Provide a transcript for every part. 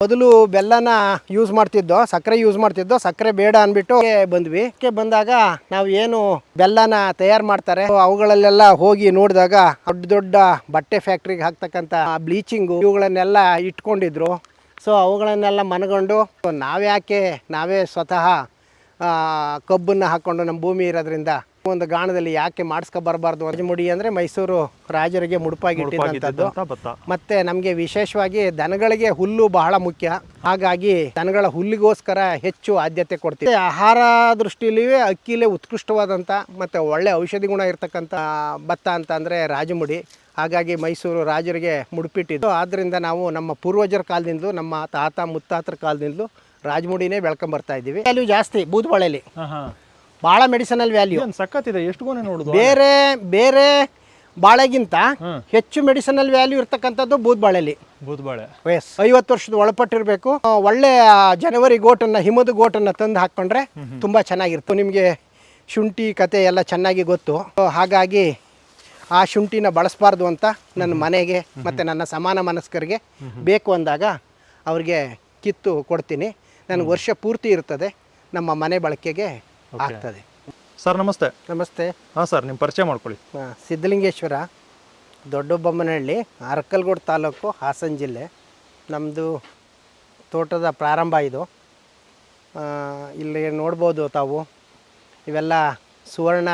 ಮೊದಲು ಬೆಲ್ಲನ ಯೂಸ್ ಮಾಡ್ತಿದ್ದೋ, ಸಕ್ಕರೆ ಯೂಸ್ ಮಾಡ್ತಿದ್ದೋ, ಸಕ್ಕರೆ ಬೇಡ ಅಂದ್ಬಿಟ್ಟು ಬಂದ್ವಿ. ಬಂದಾಗ ನಾವು ಏನು ಬೆಲ್ಲನ ತಯಾರು ಮಾಡ್ತಾರೆ ಅವುಗಳಲ್ಲೆಲ್ಲ ಹೋಗಿ ನೋಡಿದಾಗ ದೊಡ್ಡ ದೊಡ್ಡ ಬಟ್ಟೆ ಫ್ಯಾಕ್ಟ್ರಿಗೆ ಹಾಕ್ತಕ್ಕಂಥ ಬ್ಲೀಚಿಂಗು ಇವುಗಳನ್ನೆಲ್ಲ ಇಟ್ಕೊಂಡಿದ್ರು. ಸೊ ಅವುಗಳನ್ನೆಲ್ಲ ಮನಗೊಂಡು ನಾವೇ ಸ್ವತಃ ಕಬ್ಬನ್ನು ಹಾಕ್ಕೊಂಡು ನಮ್ಮ ಭೂಮಿ ಇರೋದ್ರಿಂದ ಒಂದು ಗಾಣದಲ್ಲಿ ಯಾಕೆ ಮಾಡಿಸ್ಕೊಬಾರಬಾರ್ದು. ರಾಜಮುಡಿ ಅಂದರೆ ಮೈಸೂರು ರಾಜರಿಗೆ ಮುಡುಪಾಗಿಟ್ಟಿದ್ದಂಥದ್ದು. ಮತ್ತು ನಮಗೆ ವಿಶೇಷವಾಗಿ ದನಗಳಿಗೆ ಹುಲ್ಲು ಬಹಳ ಮುಖ್ಯ. ಹಾಗಾಗಿ ದನಗಳ ಹುಲ್ಲಿಗೋಸ್ಕರ ಹೆಚ್ಚು ಆದ್ಯತೆ ಕೊಡ್ತೀವಿ. ಆಹಾರ ದೃಷ್ಟಿಯಲ್ಲಿಯೇ ಅಕ್ಕಿಲೇ ಉತ್ಕೃಷ್ಟವಾದಂಥ ಮತ್ತು ಒಳ್ಳೆ ಔಷಧಿ ಗುಣ ಇರತಕ್ಕಂಥ ಭತ್ತ ಅಂತ ಅಂದರೆ ರಾಜಮುಡಿ. ಹಾಗಾಗಿ ಮೈಸೂರು ರಾಜರಿಗೆ ಮುಡುಪಿಟ್ಟಿದ್ದು. ಆದ್ದರಿಂದ ನಾವು ನಮ್ಮ ಪೂರ್ವಜರ ಕಾಲದಿಂದಲೂ ನಮ್ಮ ತಾತ ಮುತ್ತಾತರ ಕಾಲದಿಂದಲೂ ರಾಜಮುಡಿನೇ ಬೆಳ್ಕೊಂಬರ್ತಾ ಇದ್ದೀವಿ. ವ್ಯಾಲ್ಯೂ ಜಾಸ್ತಿ ಬೂದ್ಬಾಳೆಲಿ, ಭಾಳ ಮೆಡಿಸಿನಲ್ ವ್ಯಾಲ್ಯೂ ಸಖತ್ತಿದೆ. ಎಷ್ಟು ಗೊನೆ ನೋಡುದು, ಬೇರೆ ಬಾಳೆಗಿಂತ ಹೆಚ್ಚು ಮೆಡಿಸಿನಲ್ ವ್ಯಾಲ್ಯೂ ಇರ್ತಕ್ಕಂಥದ್ದು ಬೂದ್ಬಾಳೆಲಿ. ಬೂದ್ಬಾಳೆ 50 ವರ್ಷದ ಒಳಪಟ್ಟಿರಬೇಕು. ಒಳ್ಳೆ ಜನವರಿ ಗೋಟನ್ನು, ಹಿಮದ ಗೋಟನ್ನು ತಂದು ಹಾಕ್ಕೊಂಡ್ರೆ ತುಂಬ ಚೆನ್ನಾಗಿರುತ್ತೆ. ನಿಮಗೆ ಶುಂಠಿ ಕತೆ ಎಲ್ಲ ಚೆನ್ನಾಗಿ ಗೊತ್ತು. ಹಾಗಾಗಿ ಆ ಶುಂಠಿನ ಬಳಸಬಾರ್ದು ಅಂತ ನನ್ನ ಮನೆಗೆ ಮತ್ತು ನನ್ನ ಸಮಾನ ಮನಸ್ಕರಿಗೆ ಬೇಕು ಅಂದಾಗ ಅವ್ರಿಗೆ ಕಿತ್ತು ಕೊಡ್ತೀನಿ. ನನಗೆ ವರ್ಷ ಪೂರ್ತಿ ಇರ್ತದೆ, ನಮ್ಮ ಮನೆ ಬಳಕೆಗೆ ಆಗ್ತದೆ. ಸರ್ ನಮಸ್ತೆ. ನಮಸ್ತೆ. ಹಾಂ ಸರ್, ನಿಮ್ಮ ಪರಿಚಯ ಮಾಡ್ಕೊಳ್ಳಿ. ಸಿದ್ಧಲಿಂಗೇಶ್ವರ, ದೊಡ್ಡಬೊಮ್ಮನಹಳ್ಳಿ, ಅರಕಲಗೂಡು ತಾಲೂಕು, ಹಾಸನ ಜಿಲ್ಲೆ. ನಮ್ಮದು ತೋಟದ ಪ್ರಾರಂಭ ಇದು. ಇಲ್ಲಿ ನೋಡ್ಬೋದು ತಾವು, ಇವೆಲ್ಲ ಸುವರ್ಣ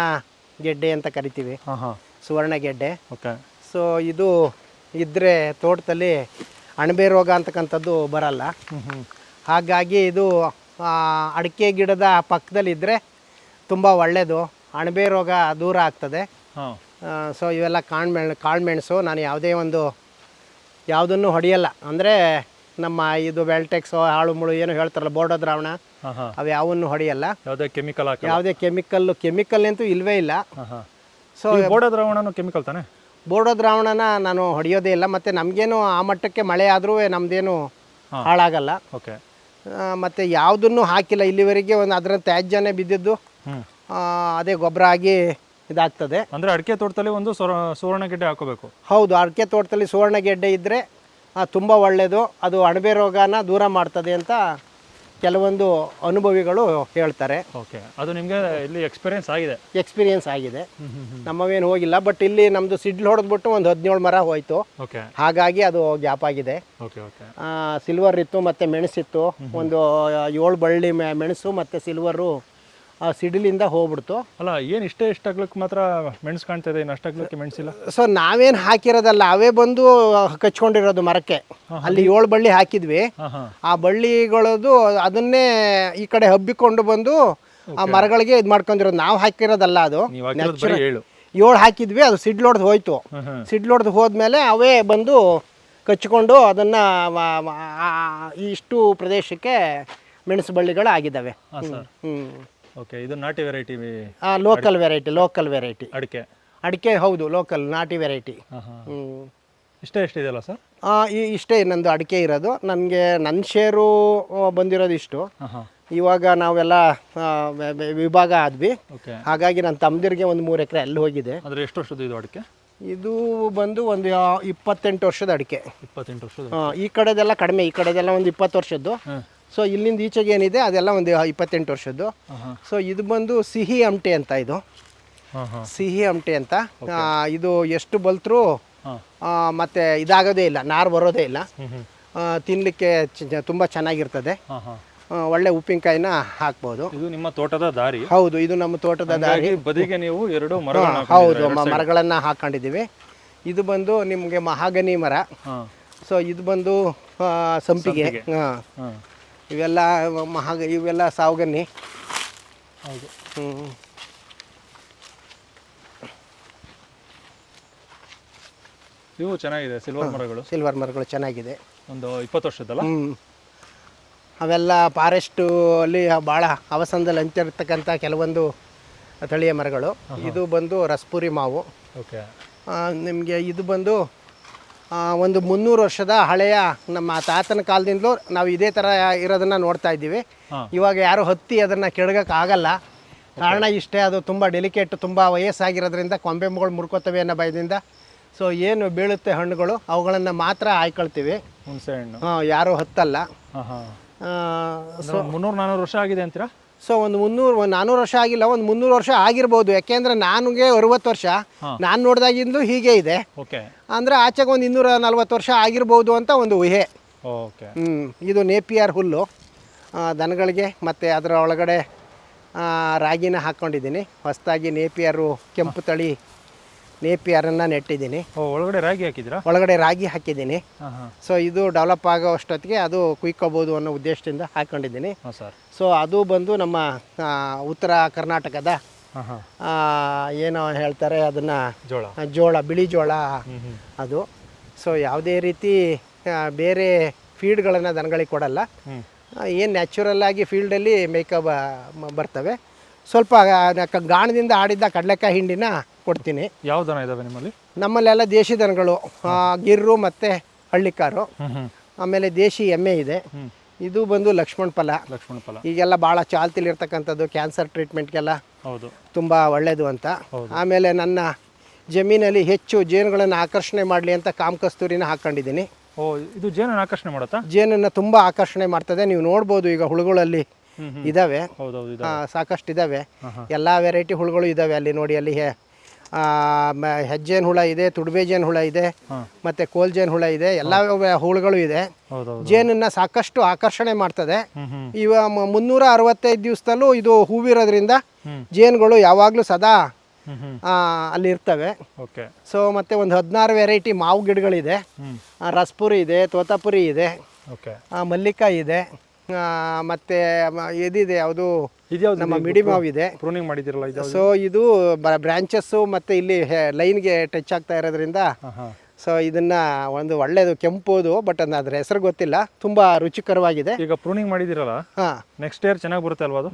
ಗೆಡ್ಡೆ ಅಂತ ಕರಿತೀವಿ. ಸುವರ್ಣ ಗೆಡ್ಡೆ. ಓಕೆ. ಸೊ ಇದು ಇದ್ದರೆ ತೋಟದಲ್ಲಿ ಅಣಬೆ ರೋಗ ಅಂತಕ್ಕಂಥದ್ದು ಬರಲ್ಲ. ಹಾಗಾಗಿ ಇದು ಅಡಿಕೆ ಗಿಡದ ಪಕ್ಕದಲ್ಲಿದ್ದರೆ ತುಂಬ ಒಳ್ಳೆಯದು, ಅಣಬೆ ರೋಗ ದೂರ ಆಗ್ತದೆ. ಸೊ ಇವೆಲ್ಲ ಕಾಳುಮೆಣಸು. ನಾನು ಯಾವುದನ್ನು ಹೊಡೆಯಲ್ಲ. ಅಂದರೆ ನಮ್ಮ ಇದು ವೆಲ್ಟೆಕ್ಸು ಹಾಳು ಮುಳು ಏನು ಹೇಳ್ತಾರಲ್ಲ, ಬೋರ್ಡೋ ದ್ರಾವಣ, ಅವು ಯಾವನ್ನು ಹೊಡೆಯಲ್ಲ. ಯಾವುದೇ ಕೆಮಿಕಲ್ ಅಂತೂ ಇಲ್ಲವೇ ಇಲ್ಲ. ಸೊ ಬೋರ್ಡೋ ದ್ರಾವಣನೂ ಕೆಮಿಕಲ್ ತಾನೆ? ಬೋರ್ಡೋ ದ್ರಾವಣನ ನಾನು ಹೊಡೆಯೋದೇ ಇಲ್ಲ. ಮತ್ತು ನಮಗೇನು ಆ ಮಟ್ಟಕ್ಕೆ ಮಳೆ ಆದರೂ ನಮ್ಮದೇನು ಹಾಳಾಗಲ್ಲ. ಓಕೆ. ಮತ್ತು ಯಾವುದನ್ನು ಹಾಕಿಲ್ಲ ಇಲ್ಲಿವರೆಗೆ. ಅದರ ತ್ಯಾಜ್ಯನೇ ಬಿದ್ದಿದ್ದು ಅದೇ ಗೊಬ್ಬರ ಆಗಿ ಇದಾಗ್ತದೆ. ಅಂದರೆ ಅಡಿಕೆ ತೋಟದಲ್ಲಿ ಒಂದು ಸುವರ್ಣ ಗೆಡ್ಡೆ ಹಾಕೋಬೇಕು. ಹೌದು, ಅಡಿಕೆ ತೋಟದಲ್ಲಿ ಸುವರ್ಣ ಗೆಡ್ಡೆ ಇದ್ದರೆ ತುಂಬ ಒಳ್ಳೆಯದು. ಅದು ಅಣಬೆ ರೋಗನ ದೂರ ಮಾಡ್ತದೆ ಅಂತ ಕೆಲವೊಂದು ಅನುಭವಿಗಳು ಹೇಳ್ತಾರೆ. ಓಕೆ. ಅದು ನಿಮಗೆ ಇಲ್ಲಿ ಎಕ್ಸ್ಪೀರಿಯನ್ಸ್ ಆಗಿದೆ. ನಮ್ಮವೇನು ಹೋಗಿಲ್ಲ. ಬಟ್ ಇಲ್ಲಿ ನಮ್ಮದು ಸಿಡ್ಲು ಹೊಡೆದ್ಬಿಟ್ಟು ಒಂದು 17 ಮರ ಹೋಯ್ತು. ಹಾಗಾಗಿ ಅದು ಗ್ಯಾಪ್ ಆಗಿದೆ. ಸಿಲ್ವರ್ ಇತ್ತು ಮತ್ತು ಮೆಣಸಿತ್ತು. ಒಂದು 7 ಬಳ್ಳಿ ಮೆಣಸು ಮತ್ತು ಸಿಲ್ವರು ಸಿಡಿಲಿಂದ ಹೋಗ್ಬಿಡ್ತು. ಅಲ್ಲ, ಏನು ಇಷ್ಟ ಅಗ್ಲಕ್ಕೆ ಮಾತ್ರ ಮೆಣಸು ಕಾಣ್ತಾ ಇದೆ, ಇನ್ನು ಅಷ್ಟಾಗ್ಲಕ್ಕೆ ಮೆಣಸಿಲ್ಲ. ಸೊ ನಾವೇನು ಹಾಕಿರೋದಲ್ಲ, ಅವೇ ಬಂದು ಕಚ್ಕೊಂಡಿರೋದು ಮರಕ್ಕೆ. ಅಲ್ಲಿ 7 ಬಳ್ಳಿ ಹಾಕಿದ್ವಿ. ಆ ಬಳ್ಳಿಗಳದು ಅದನ್ನೇ ಈ ಕಡೆ ಹಬ್ಬಿಕೊಂಡು ಬಂದು ಆ ಮರಗಳಿಗೆ ಇದು ಮಾಡ್ಕೊಂಡಿರೋದು. ನಾವು ಹಾಕಿರೋದಲ್ಲ, ಅದು 7 ಹಾಕಿದ್ವಿ. ಅದು ಸಿಡ್ಲೊಡ್ದು ಹೋಯ್ತು. ಸಿಡ್ಲೊಡ್ದು ಹೋದ್ಮೇಲೆ ಅವೇ ಬಂದು ಕಚ್ಕೊಂಡು ಅದನ್ನು ಇಷ್ಟು ಪ್ರದೇಶಕ್ಕೆ ಮೆಣಸು ಬಳ್ಳಿಗಳು ಆಗಿದ್ದಾವೆ. ಓಕೆ. ಇದು ನಾಟಿ ವೆರೈಟಿ, ಲೋಕಲ್ ವೆರೈಟಿ ಅಡಿಕೆ. ಹೌದು, ಲೋಕಲ್ ನಾಟಿ ವೆರೈಟಿ. ಎಷ್ಟಿದೆಯಲ್ಲ ಸರ್? ಇಷ್ಟೇ ನಂದು ಅಡಿಕೆ ಇರೋದು. ನನಗೆ ನನ್ನ ಶೇರು ಬಂದಿರೋದು ಇಷ್ಟು. ಇವಾಗ ನಾವೆಲ್ಲ ವಿಭಾಗ ಆದ್ವಿ. ಹಾಗಾಗಿ ನನ್ನ ತಮ್ಮದಿರಿಗೆ ಒಂದು 3 ಎಕರೆ ಅಲ್ಲಿ ಹೋಗಿದೆ. ಅಂದರೆ ಎಷ್ಟು ವರ್ಷದ ಇದು ಅಡಿಕೆ? ಇದು ಬಂದು ಒಂದು 28 ವರ್ಷದ ಅಡಿಕೆ. 28 ವರ್ಷದ. ಈ ಕಡೆದೆಲ್ಲ ಕಡಿಮೆ, ಈ ಕಡೆದೆಲ್ಲ ಒಂದು 20 ವರ್ಷದ್ದು. ಸೊ ಇಲ್ಲಿಂದ ಈಚೆಗೆ ಏನಿದೆ ಅದೆಲ್ಲ ಒಂದು 28 ವರ್ಷದ್ದು. ಸೊ ಇದು ಬಂದು ಸಿಹಿ ಅಮಟೆ ಅಂತ. ಇದು ಸಿಹಿ ಅಮಟೆ ಅಂತ. ಇದು ಎಷ್ಟು ಬಲ್ತ್ರೂ ಮತ್ತೆ ಇದಾಗೋದೇ ಇಲ್ಲ, ನಾರು ಬರೋದೇ ಇಲ್ಲ. ತಿನ್ನಲಿಕ್ಕೆ ತುಂಬ ಚೆನ್ನಾಗಿರ್ತದೆ. ಒಳ್ಳೆ ಉಪ್ಪಿನಕಾಯಿನ ಹಾಕ್ಬೋದು. ಇದು ನಿಮ್ಮ ತೋಟದ ದಾರಿ? ಹೌದು, ಇದು ನಮ್ಮ ತೋಟದ ದಾರಿ. ಬದಿಗೆ ನೀವು 2 ಮರ, ಹೌದು, ಮರಗಳನ್ನು ಹಾಕೊಂಡಿದ್ದೀವಿ. ಇದು ಬಂದು ನಿಮಗೆ ಮಹಾಗನಿ ಮರ. ಸೊ ಇದು ಬಂದು ಸಂಪಿಗೆ. ಇವೆಲ್ಲ ಸಾವಗನ್ನಿ. ಹೌದು. ಇವು ಚೆನ್ನಾಗಿದೆ, ಸಿಲ್ವರ್ ಮರಗಳು ಚೆನ್ನಾಗಿದೆ. ಒಂದು 20 ವರ್ಷದಲ್ಲ? ಅವೆಲ್ಲ ಫಾರೆಸ್ಟು ಅಲ್ಲಿ ಭಾಳ ಅವಸಂದಲ್ಲಿ ಅಂತಿರ್ತಕ್ಕಂಥ ಕೆಲವೊಂದು ತಳಿಯ ಮರಗಳು. ಇದು ಬಂದು ರಸ್ಪುರಿ ಮಾವು. ಓಕೆ. ನಿಮಗೆ ಇದು ಬಂದು ಒಂದು 300 ವರ್ಷದ ಹಳೆಯ ನಮ್ಮ ತಾತನ ಕಾಲದಿಂದಲೂ ನಾವು ಇದೇ ಥರ ಇರೋದನ್ನು ನೋಡ್ತಾ ಇದ್ದೀವಿ. ಇವಾಗ ಯಾರು ಹತ್ತಿ ಅದನ್ನು ಕೆಳಗೋಕ್ಕಾಗಲ್ಲ. ಕಾರಣ ಇಷ್ಟೇ, ಅದು ತುಂಬ ಡೆಲಿಕೇಟ್, ತುಂಬ ವಯಸ್ಸಾಗಿರೋದ್ರಿಂದ ಕೊಂಬೆಗಳು ಮುರ್ಕೋತವೆ ಅನ್ನೋ ಭಯದಿಂದ. ಸೊ ಸೊ ಏನು ಬೀಳುತ್ತೆ ಹಣ್ಣುಗಳು ಅವುಗಳನ್ನು ಮಾತ್ರ ಆಯ್ಕೊಳ್ತೀವಿ. ಹುಣಸೆ ಹಣ್ಣು ಯಾರೂ ಹತ್ತಲ್ಲ. ಹಾಂ ಹಾಂ. ಸೊ 300-400 ವರ್ಷ ಆಗಿದೆ ಅಂತೀರಾ? ಸೊ ಒಂದು 400 ವರ್ಷ ಆಗಿಲ್ಲ, ಒಂದು 300 ವರ್ಷ ಆಗಿರ್ಬೋದು. ಯಾಕೆಂದರೆ ನನಗೆ 60 ವರ್ಷ, ನಾನು ನೋಡಿದಾಗಿಂದಲೂ ಹೀಗೆ ಇದೆ. ಓಕೆ. ಅಂದರೆ ಆಚೆಗೆ ಒಂದು 240 ವರ್ಷ ಆಗಿರ್ಬೋದು ಅಂತ ಒಂದು ಊಹೆ. ಓಕೆ. ಇದು ನೇಪಿಯರ್ ಹುಲ್ಲು ದನಗಳಿಗೆ, ಮತ್ತು ಅದರ ಒಳಗಡೆ ರಾಗಿನ ಹಾಕ್ಕೊಂಡಿದ್ದೀನಿ. ಹೊಸದಾಗಿ ನೇಪಿಯರು ಕೆಂಪು ತಳಿ ನೇಪಿಯರನ್ನು ನೆಟ್ಟಿದ್ದೀನಿ. ಒಳಗಡೆ ರಾಗಿ ಹಾಕಿದ್ದೀರಾ? ಒಳಗಡೆ ರಾಗಿ ಹಾಕಿದ್ದೀನಿ. ಹಾಂ ಹಾಂ. ಸೊ ಇದು ಡೆವಲಪ್ ಆಗೋ ಅಷ್ಟೊತ್ತಿಗೆ ಅದು ಕುಯ್ಕೋಬೋದು ಅನ್ನೋ ಉದ್ದೇಶದಿಂದ ಹಾಕ್ಕೊಂಡಿದ್ದೀನಿ. ಹಾಂ ಸರ್. ಸೊ ಅದು ಬಂದು ನಮ್ಮ ಉತ್ತರ ಕರ್ನಾಟಕದ ಹಾಂ ಹಾಂ. ಏನೋ ಹೇಳ್ತಾರೆ ಅದನ್ನು, ಜೋಳ, ಬಿಳಿ ಜೋಳ ಅದು. ಸೊ ಯಾವುದೇ ರೀತಿ ಬೇರೆ ಫೀಡ್ಗಳನ್ನು ದನಗಳಿಗೆ ಕೊಡಲ್ಲ. ಏನು ನ್ಯಾಚುರಲ್ಲಾಗಿ ಫೀಲ್ಡಲ್ಲಿ ಮೇಕಪ್ ಬರ್ತವೆ. ಸ್ವಲ್ಪ ಗಾಣದಿಂದ ಆಡಿದ್ದ ಕಡಲೆಕಾಯಿ ಹಿಂಡಿನ ಕೊಡ್ತೀನಿ. ಯಾವ ದನ ಇದ್ದಾವೆ ನಿಮ್ಮಲ್ಲಿ? ನಮ್ಮಲ್ಲೆಲ್ಲ ದೇಶಿ ದನಗಳು, ಗಿರ್ರು ಮತ್ತು ಹಳ್ಳಿಕಾರು, ಆಮೇಲೆ ದೇಶಿ ಎಮ್ಮೆ ಇದೆ. ಇದು ಬಂದು ಲಕ್ಷ್ಮಣ ಫಲ. ಈಗೆಲ್ಲ ಭಾಳ ಚಾಲ್ತಿಲಿರ್ತಕ್ಕಂಥದ್ದು, ಕ್ಯಾನ್ಸರ್ ಟ್ರೀಟ್ಮೆಂಟ್ಗೆಲ್ಲ ಹೌದು ತುಂಬ ಒಳ್ಳೆಯದು ಅಂತ. ಆಮೇಲೆ ನನ್ನ ಜಮೀನಲ್ಲಿ ಹೆಚ್ಚು ಜೇನುಗಳನ್ನು ಆಕರ್ಷಣೆ ಮಾಡಲಿ ಅಂತ ಕಾಮಕಸ್ತೂರಿನ ಹಾಕ್ಕೊಂಡಿದ್ದೀನಿ. ಇದು ಜೇನನ್ನು ಆಕರ್ಷಣೆ ಮಾಡುತ್ತಾ? ಜೇನನ್ನು ತುಂಬ ಆಕರ್ಷಣೆ ಮಾಡ್ತದೆ. ನೀವು ನೋಡ್ಬೋದು ಈಗ ಹುಳುಗಳಲ್ಲಿ ಇದ್ದಾವೆ, ಸಾಕಷ್ಟು ಇದ್ದಾವೆ. ಎಲ್ಲ ವೆರೈಟಿ ಹುಳುಗಳು ಇದ್ದಾವೆ ಅಲ್ಲಿ ನೋಡಿ. ಅಲ್ಲಿ ಹೆಜ್ಜೇನು ಹುಳ ಇದೆ, ತುಡ್ಬೇಜೇನು ಹುಳ ಇದೆ, ಮತ್ತು ಕೋಲ್ಜೇನು ಹುಳ ಇದೆ, ಎಲ್ಲ ಹುಳುಗಳು ಇದೆ. ಜೇನನ್ನು ಸಾಕಷ್ಟು ಆಕರ್ಷಣೆ ಮಾಡ್ತದೆ. ಇವ 365 ದಿವಸದಲ್ಲೂ ಇದು ಹೂವಿರೋದ್ರಿಂದ ಜೇನುಗಳು ಯಾವಾಗಲೂ ಸದಾ ಅಲ್ಲಿ ಇರ್ತವೆ. ಸೊ ಮತ್ತು ಒಂದು 16 ವೆರೈಟಿ ಮಾವು ಗಿಡಗಳಿದೆ. ರಸ್ಪುರಿ ಇದೆ, ತೋತಾಪುರಿ ಇದೆ, ಮಲ್ಲಿಕಾಯಿ ಇದೆ, ಮತ್ತು ಇದಿದೆ, ಯಾವುದು ನಮ್ಮ ಮಿಡಿ ಮಾವು ಇದೆ. ಪ್ರೂನಿಂಗ್ ಮಾಡಿದಿರಲ್ಲ ಇದು? ಸೊ ಇದು ಬ್ರಾಂಚಸ್ಸು ಮತ್ತು ಇಲ್ಲಿ ಲೈನ್ಗೆ ಟಚ್ ಆಗ್ತಾ ಇರೋದ್ರಿಂದ ಸೊ ಇದನ್ನ ಒಂದು ಒಳ್ಳೇದು ಕೆಂಪುದು, ಬಟ್ ಅದ್ರ ಹೆಸರು ಗೊತ್ತಿಲ್ಲ, ತುಂಬಾ ರುಚಿಕರವಾಗಿದೆ. ಈಗ ಪ್ರೂನಿಂಗ್ ಮಾಡಿದಿರಲ್ಲ, ನೆಕ್ಸ್ಟ್ ಇಯರ್ ಚೆನ್ನಾಗಿ ಬರುತ್ತೆ ಅಲ್ವಾ? ಅದು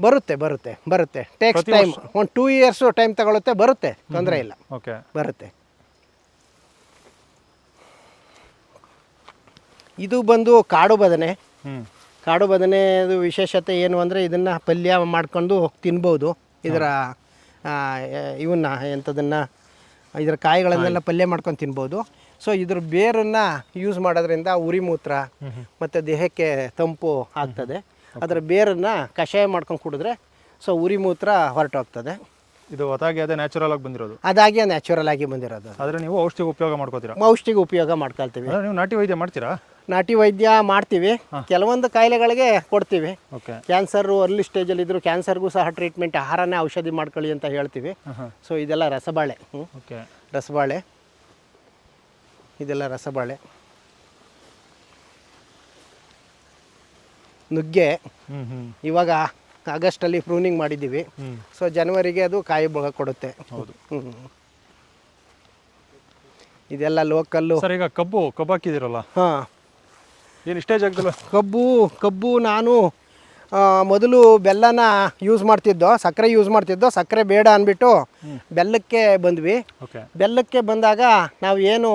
ಬರುತ್ತೆ. ಟೇಕ್ಸ್ ಟೈಮ್, ಒಂದು 2 years ಟೈಮ್ ತಗೊಳುತ್ತೆ. ಬರುತ್ತೆ, ತೊಂದರೆ ಇಲ್ಲ. ಓಕೆ, ಬರುತ್ತೆ. ಇದು ಬಂದು ಕಾಡು ಬದನೆ. ಕಾಡು ಬದನೆದು ವಿಶೇಷತೆ ಏನು ಅಂದರೆ ಇದನ್ನು ಪಲ್ಯ ಮಾಡ್ಕೊಂಡು ತಿನ್ಬೋದು. ಇದರ ಇವನ್ನ ಎಂಥದನ್ನು, ಇದರ ಕಾಯಿಗಳನ್ನೆಲ್ಲ ಪಲ್ಯ ಮಾಡ್ಕೊಂಡು ತಿನ್ಬೋದು. ಸೊ ಇದ್ರ ಬೇರನ್ನು ಯೂಸ್ ಮಾಡೋದ್ರಿಂದ ಉರಿ ಮೂತ್ರ ಮತ್ತು ದೇಹಕ್ಕೆ ತಂಪು ಆಗ್ತದೆ. ಅದರ ಬೇರನ್ನು ಕಷಾಯ ಮಾಡ್ಕೊಂಡು ಕುಡಿದ್ರೆ ಸೊ ಉರಿ ಮೂತ್ರ ಹೊರಟೋಗ್ತದೆ. ಇದು ಅದಾಗಿ ಅದೇ ನ್ಯಾಚುರಲ್ ಆಗಿ ಬಂದಿರೋದು? ಅದಾಗಿ ನ್ಯಾಚುರಲ್ ಆಗಿ ಬಂದಿರೋದು. ಆದರೆ ನೀವು ಔಷಧಿಗೆ ಉಪಯೋಗ ಮಾಡ್ಕೋತೀರಾ? ಔಷಧಿಗೆ ಉಪಯೋಗ ಮಾಡ್ಕೊಳ್ತೀವಿ. ನೀವು ನಾಟಿ ವೈದ್ಯ ಮಾಡ್ತೀರಾ? ನಾಟಿ ವೈದ್ಯ ಮಾಡ್ತೀವಿ. ಕೆಲವೊಂದು ಕಾಯಿಲೆಗಳಿಗೆ ಕೊಡ್ತೀವಿ. ಕ್ಯಾನ್ಸರು ಅರ್ಲಿ ಸ್ಟೇಜಲ್ಲಿ ಇದ್ರು ಕ್ಯಾನ್ಸರ್ಗೂ ಸಹ ಟ್ರೀಟ್ಮೆಂಟ್, ಆಹಾರನೇ ಔಷಧಿ ಮಾಡ್ಕೊಳ್ಳಿ ಅಂತ ಹೇಳ್ತೀವಿ. ಸೊ ಇದೆಲ್ಲ ರಸಬಾಳೆ. ರಸಬಾಳೆ, ಇದೆಲ್ಲ ರಸಬಾಳೆ. ನುಗ್ಗೆ ಇವಾಗ ಆಗಸ್ಟಲ್ಲಿ ಪ್ರೂನಿಂಗ್ ಮಾಡಿದ್ದೀವಿ. ಸೊ ಜನವರಿಗೆ ಅದು ಕಾಯಿ ಕೊಡುತ್ತೆ. ಇದೆಲ್ಲ ಲೋಕಲ್ಲು. ಸರ್, ಈಗ ಕಬ್ಬು ಹಾಕಿದಿರಲ್ಲ, ಏನು ಇಷ್ಟೇ ಜಾಗದಲ್ಲ? ಕಬ್ಬು ನಾನು ಮೊದಲು ಬೆಲ್ಲನ ಯೂಸ್ ಮಾಡ್ತಿದ್ದೋ, ಸಕ್ಕರೆ ಯೂಸ್ ಮಾಡ್ತಿದ್ದೋ. ಸಕ್ಕರೆ ಬೇಡ ಅಂದ್ಬಿಟ್ಟು ಬೆಲ್ಲಕ್ಕೆ ಬಂದ್ವಿ. ಬೆಲ್ಲಕ್ಕೆ ಬಂದಾಗ ನಾವು ಏನು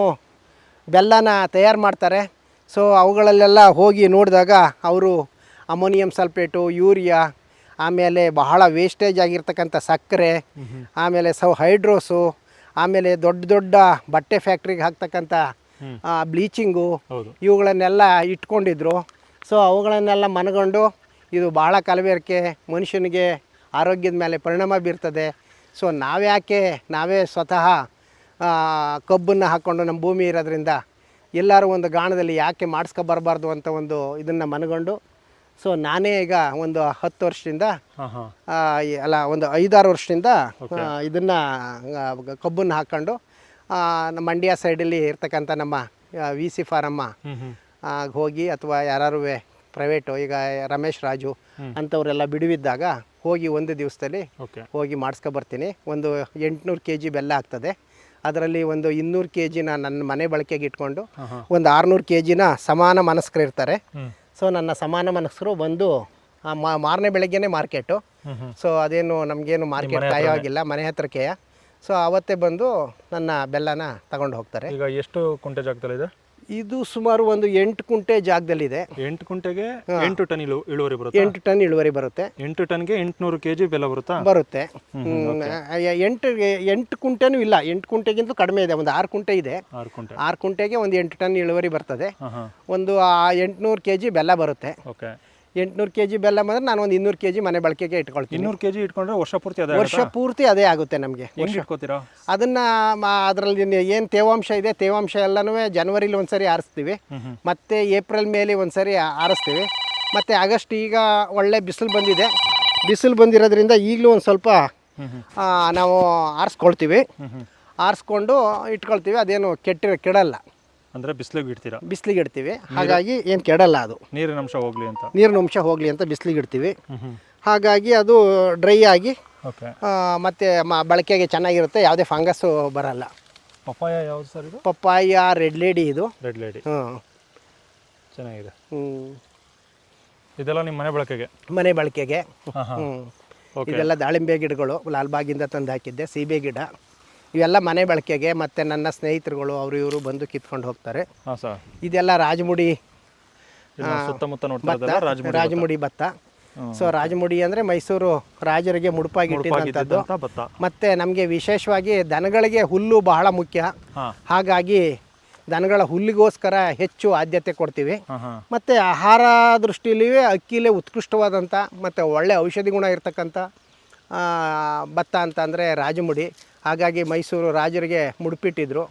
ಬೆಲ್ಲನ ತಯಾರು ಮಾಡ್ತಾರೆ, ಸೊ ಅವುಗಳಲ್ಲೆಲ್ಲ ಹೋಗಿ ನೋಡಿದಾಗ ಅವರು ಅಮೋನಿಯಂ ಸಲ್ಫೇಟು, ಯೂರಿಯಾ, ಆಮೇಲೆ ಬಹಳ ವೇಸ್ಟೇಜ್ ಆಗಿರ್ತಕ್ಕಂಥ ಸಕ್ಕರೆ, ಆಮೇಲೆ ಹೈಡ್ರೋಸು, ಆಮೇಲೆ ದೊಡ್ಡ ಬಟ್ಟೆ ಫ್ಯಾಕ್ಟ್ರಿಗೆ ಹಾಕ್ತಕ್ಕಂಥ ಬ್ಲೀಚಿಂಗು, ಇವುಗಳನ್ನೆಲ್ಲ ಇಟ್ಕೊಂಡಿದ್ರು. ಸೊ ಅವುಗಳನ್ನೆಲ್ಲ ಮನಗಂಡು ಇದು ಭಾಳ ಕಲಬೆರಕೆ, ಮನುಷ್ಯನಿಗೆ ಆರೋಗ್ಯದ ಮೇಲೆ ಪರಿಣಾಮ ಬೀರ್ತದೆ. ಸೊ ನಾವೇ ಸ್ವತಃ ಕಬ್ಬನ್ನು ಹಾಕ್ಕೊಂಡು ನಮ್ಮ ಭೂಮಿ ಇರೋದ್ರಿಂದ ಎಲ್ಲರೂ ಒಂದು ಗಾಣದಲ್ಲಿ ಯಾಕೆ ಮಾಡಿಸ್ಕೊಬರ್ಬಾರ್ದು ಅಂತ ಒಂದು ಇದನ್ನು ಮನಗಂಡು, ಸೊ ನಾನೇ ಈಗ ಒಂದು 10 ವರ್ಷದಿಂದ ಒಂದು 5-6 ವರ್ಷದಿಂದ ಇದನ್ನು ಕಬ್ಬನ್ನು ಹಾಕ್ಕೊಂಡು ನಮ್ಮ ಮಂಡ್ಯ ಸೈಡಲ್ಲಿ ಇರ್ತಕ್ಕಂಥ ನಮ್ಮ VC ಫಾರಮ್ಮ ಹೋಗಿ, ಅಥವಾ ಯಾರು ಪ್ರೈವೇಟು, ಈಗ ರಮೇಶ್ ರಾಜು ಅಂಥವರೆಲ್ಲ ಬಿಡುವಿದ್ದಾಗ ಹೋಗಿ ಒಂದು ದಿವಸದಲ್ಲಿ ಹೋಗಿ ಮಾಡಿಸ್ಕೊಬರ್ತೀನಿ. ಒಂದು 800 kg ಬೆಲ್ಲ ಆಗ್ತದೆ. ಅದರಲ್ಲಿ ಒಂದು 200 kg ನನ್ನ ಮನೆ ಬಳಕೆಗೆ ಇಟ್ಕೊಂಡು ಒಂದು 600 kg ಸಮಾನ ಮನಸ್ಕರು ಇರ್ತಾರೆ. ಸೊ ನನ್ನ ಸಮಾನ ಮನಸ್ಕರು ಬಂದು ಮಾರನೇ ಬೆಳಗ್ಗೆನೇ ಮಾರ್ಕೆಟು. ಸೊ ಅದೇನು ನಮಗೇನು ಮಾರ್ಕೆಟ್ ಕಾಯೋಗಿಲ್ಲ, ಮನೆ ಹತ್ರಕ್ಕೆಯ. ಸೊ ಅವತ್ತೇ ಬಂದು ನನ್ನ ಬೆಲ್ಲನ ತಗೊಂಡು ಹೋಗ್ತಾರೆ. ಈಗ ಎಷ್ಟು ಕುಂಟೇಜ್ ಆಗ್ತಲ್ಲ ಇದು? ಇದು ಸುಮಾರು ಒಂದು 8 ಕುಂಟೆ ಜಾಗದಲ್ಲಿದೆ. 8 ಕುಂಟೆಗೆ 8 ಟನ್ ಇಳುವರಿ ಬರುತ್ತೆ. 8 ಟನ್ ಇಳುವರಿ ಬರುತ್ತೆ. 8 ಟನ್ಗೆ 800 kg ಬೆಲ್ಲ ಬರುತ್ತಾ? ಬರುತ್ತೆ. 8 ಕುಂಟೆನೂ ಇಲ್ಲ, 8 ಕುಂಟೆಗಿಂತ ಕಡಿಮೆ ಇದೆ, ಒಂದು 6 ಕುಂಟೆ ಇದೆ. 6 ಕುಂಟೆಗೆ ಒಂದು 8 ಟನ್ ಇಳುವರಿ ಬರ್ತದೆ. ಒಂದು 800 kg ಬೆಲ್ಲ ಬರುತ್ತೆ. 800 kg ಬೆಲ್ಲ ಬಂದರೆ ನಾನು ಒಂದು 200 kg ಮನೆ ಬಳಕೆಗೆ ಇಟ್ಕೊಳ್ತೀನಿ. 200 kg ಇಟ್ಕೊಂಡ್ರೆ ವರ್ಷ ಪೂರ್ತಿ ಅದೇ ಆಗುತ್ತೆ ನಮಗೆ. ಇಟ್ಕೋತೀರಾ ಅದನ್ನು ಅದರಲ್ಲಿ ಏನು ತೇವಾಂಶ ಇದೆ, ತೇವಾಂಶ ಎಲ್ಲನೂ ಜನವರಿಲಿ ಒಂದ್ಸರಿ ಆರಿಸ್ತೀವಿ, ಮತ್ತು ಏಪ್ರಿಲ್ ಮೇಲೆ ಒಂದ್ಸರಿ ಆರಿಸ್ತೀವಿ, ಮತ್ತು ಆಗಸ್ಟ್ ಈಗ ಒಳ್ಳೆ ಬಿಸಿಲು ಬಂದಿದೆ. ಬಿಸಿಲು ಬಂದಿರೋದ್ರಿಂದ ಈಗಲೂ ಒಂದು ಸ್ವಲ್ಪ ನಾವು ಆರಿಸ್ಕೊಳ್ತೀವಿ. ಆರಿಸ್ಕೊಂಡು ಇಟ್ಕೊಳ್ತೀವಿ. ಅದೇನು ಕೆಡಲ್ಲ. ಅಂದರೆ ಬಿಸಿಲಿಗೆ ಇಡ್ತೀರಾ? ಬಿಸಿಲಿಗೆ ಇಡ್ತೀವಿ. ಹಾಗಾಗಿ ಏನು ಕೆಡಲ್ಲ. ಅದು ನೀರಿನ ಅಂಶ ಹೋಗಲಿ ಅಂತ ಬಿಸಿಲಿಗೆ ಇಡ್ತೀವಿ. ಹಾಗಾಗಿ ಅದು ಡ್ರೈ ಆಗಿ ಮತ್ತು ಬಳಕೆಗೆ ಚೆನ್ನಾಗಿರುತ್ತೆ, ಯಾವುದೇ ಫಂಗಸ್ಸು ಬರಲ್ಲ. ಪಪ್ಪಾಯ ಯಾವುದು ಸರ್ ಇದು? Papaya red lady. ಇದು ರೆಡ್ ಲೇಡಿ ಚೆನ್ನಾಗಿದೆ. ಇದೆಲ್ಲ ನಿಮ್ಮ ಮನೆ ಬಳಕೆಗೆ. ಇದೆಲ್ಲ ದಾಳಿಂಬೆ ಗಿಡಗಳು ಲಾಲ್ಬಾಗಿಂದ ತಂದು ಹಾಕಿದ್ದೆ. ಸೀಬೆ ಗಿಡ ಇವೆಲ್ಲ ಮನೆ ಬಳಕೆಗೆ. ಮತ್ತು ನನ್ನ ಸ್ನೇಹಿತರುಗಳು ಅವರು ಇವರು ಬಂದು ಕಿತ್ಕೊಂಡು ಹೋಗ್ತಾರೆ. ಇದೆಲ್ಲ ರಾಜಮುಡಿ ರಾಜಮುಡಿ ಭತ್ತ. ಸೊ ರಾಜಮುಡಿ ಅಂದರೆ ಮೈಸೂರು ರಾಜರಿಗೆ ಮುಡುಪಾಗಿ ಇಟ್ಟಿದ್ದಂಥದ್ದು. ಮತ್ತು ನಮಗೆ ವಿಶೇಷವಾಗಿ ದನಗಳಿಗೆ ಹುಲ್ಲು ಬಹಳ ಮುಖ್ಯ. ಹಾಗಾಗಿ ದನಗಳ ಹುಲ್ಲಿಗೋಸ್ಕರ ಹೆಚ್ಚು ಆದ್ಯತೆ ಕೊಡ್ತೀವಿ. ಮತ್ತು ಆಹಾರ ದೃಷ್ಟಿಯಲ್ಲಿಯೇ ಅಕ್ಕಿಲೇ ಉತ್ಕೃಷ್ಟವಾದಂಥ ಮತ್ತು ಒಳ್ಳೆ ಔಷಧಿ ಗುಣ ಇರತಕ್ಕಂಥ ಭತ್ತ ಅಂತಂದರೆ ರಾಜಮುಡಿ. ಹಾಗಾಗಿ ಮೈಸೂರು ರಾಜರಿಗೆ ಮುಡುಪಿಟ್ಟಿದ್ರು.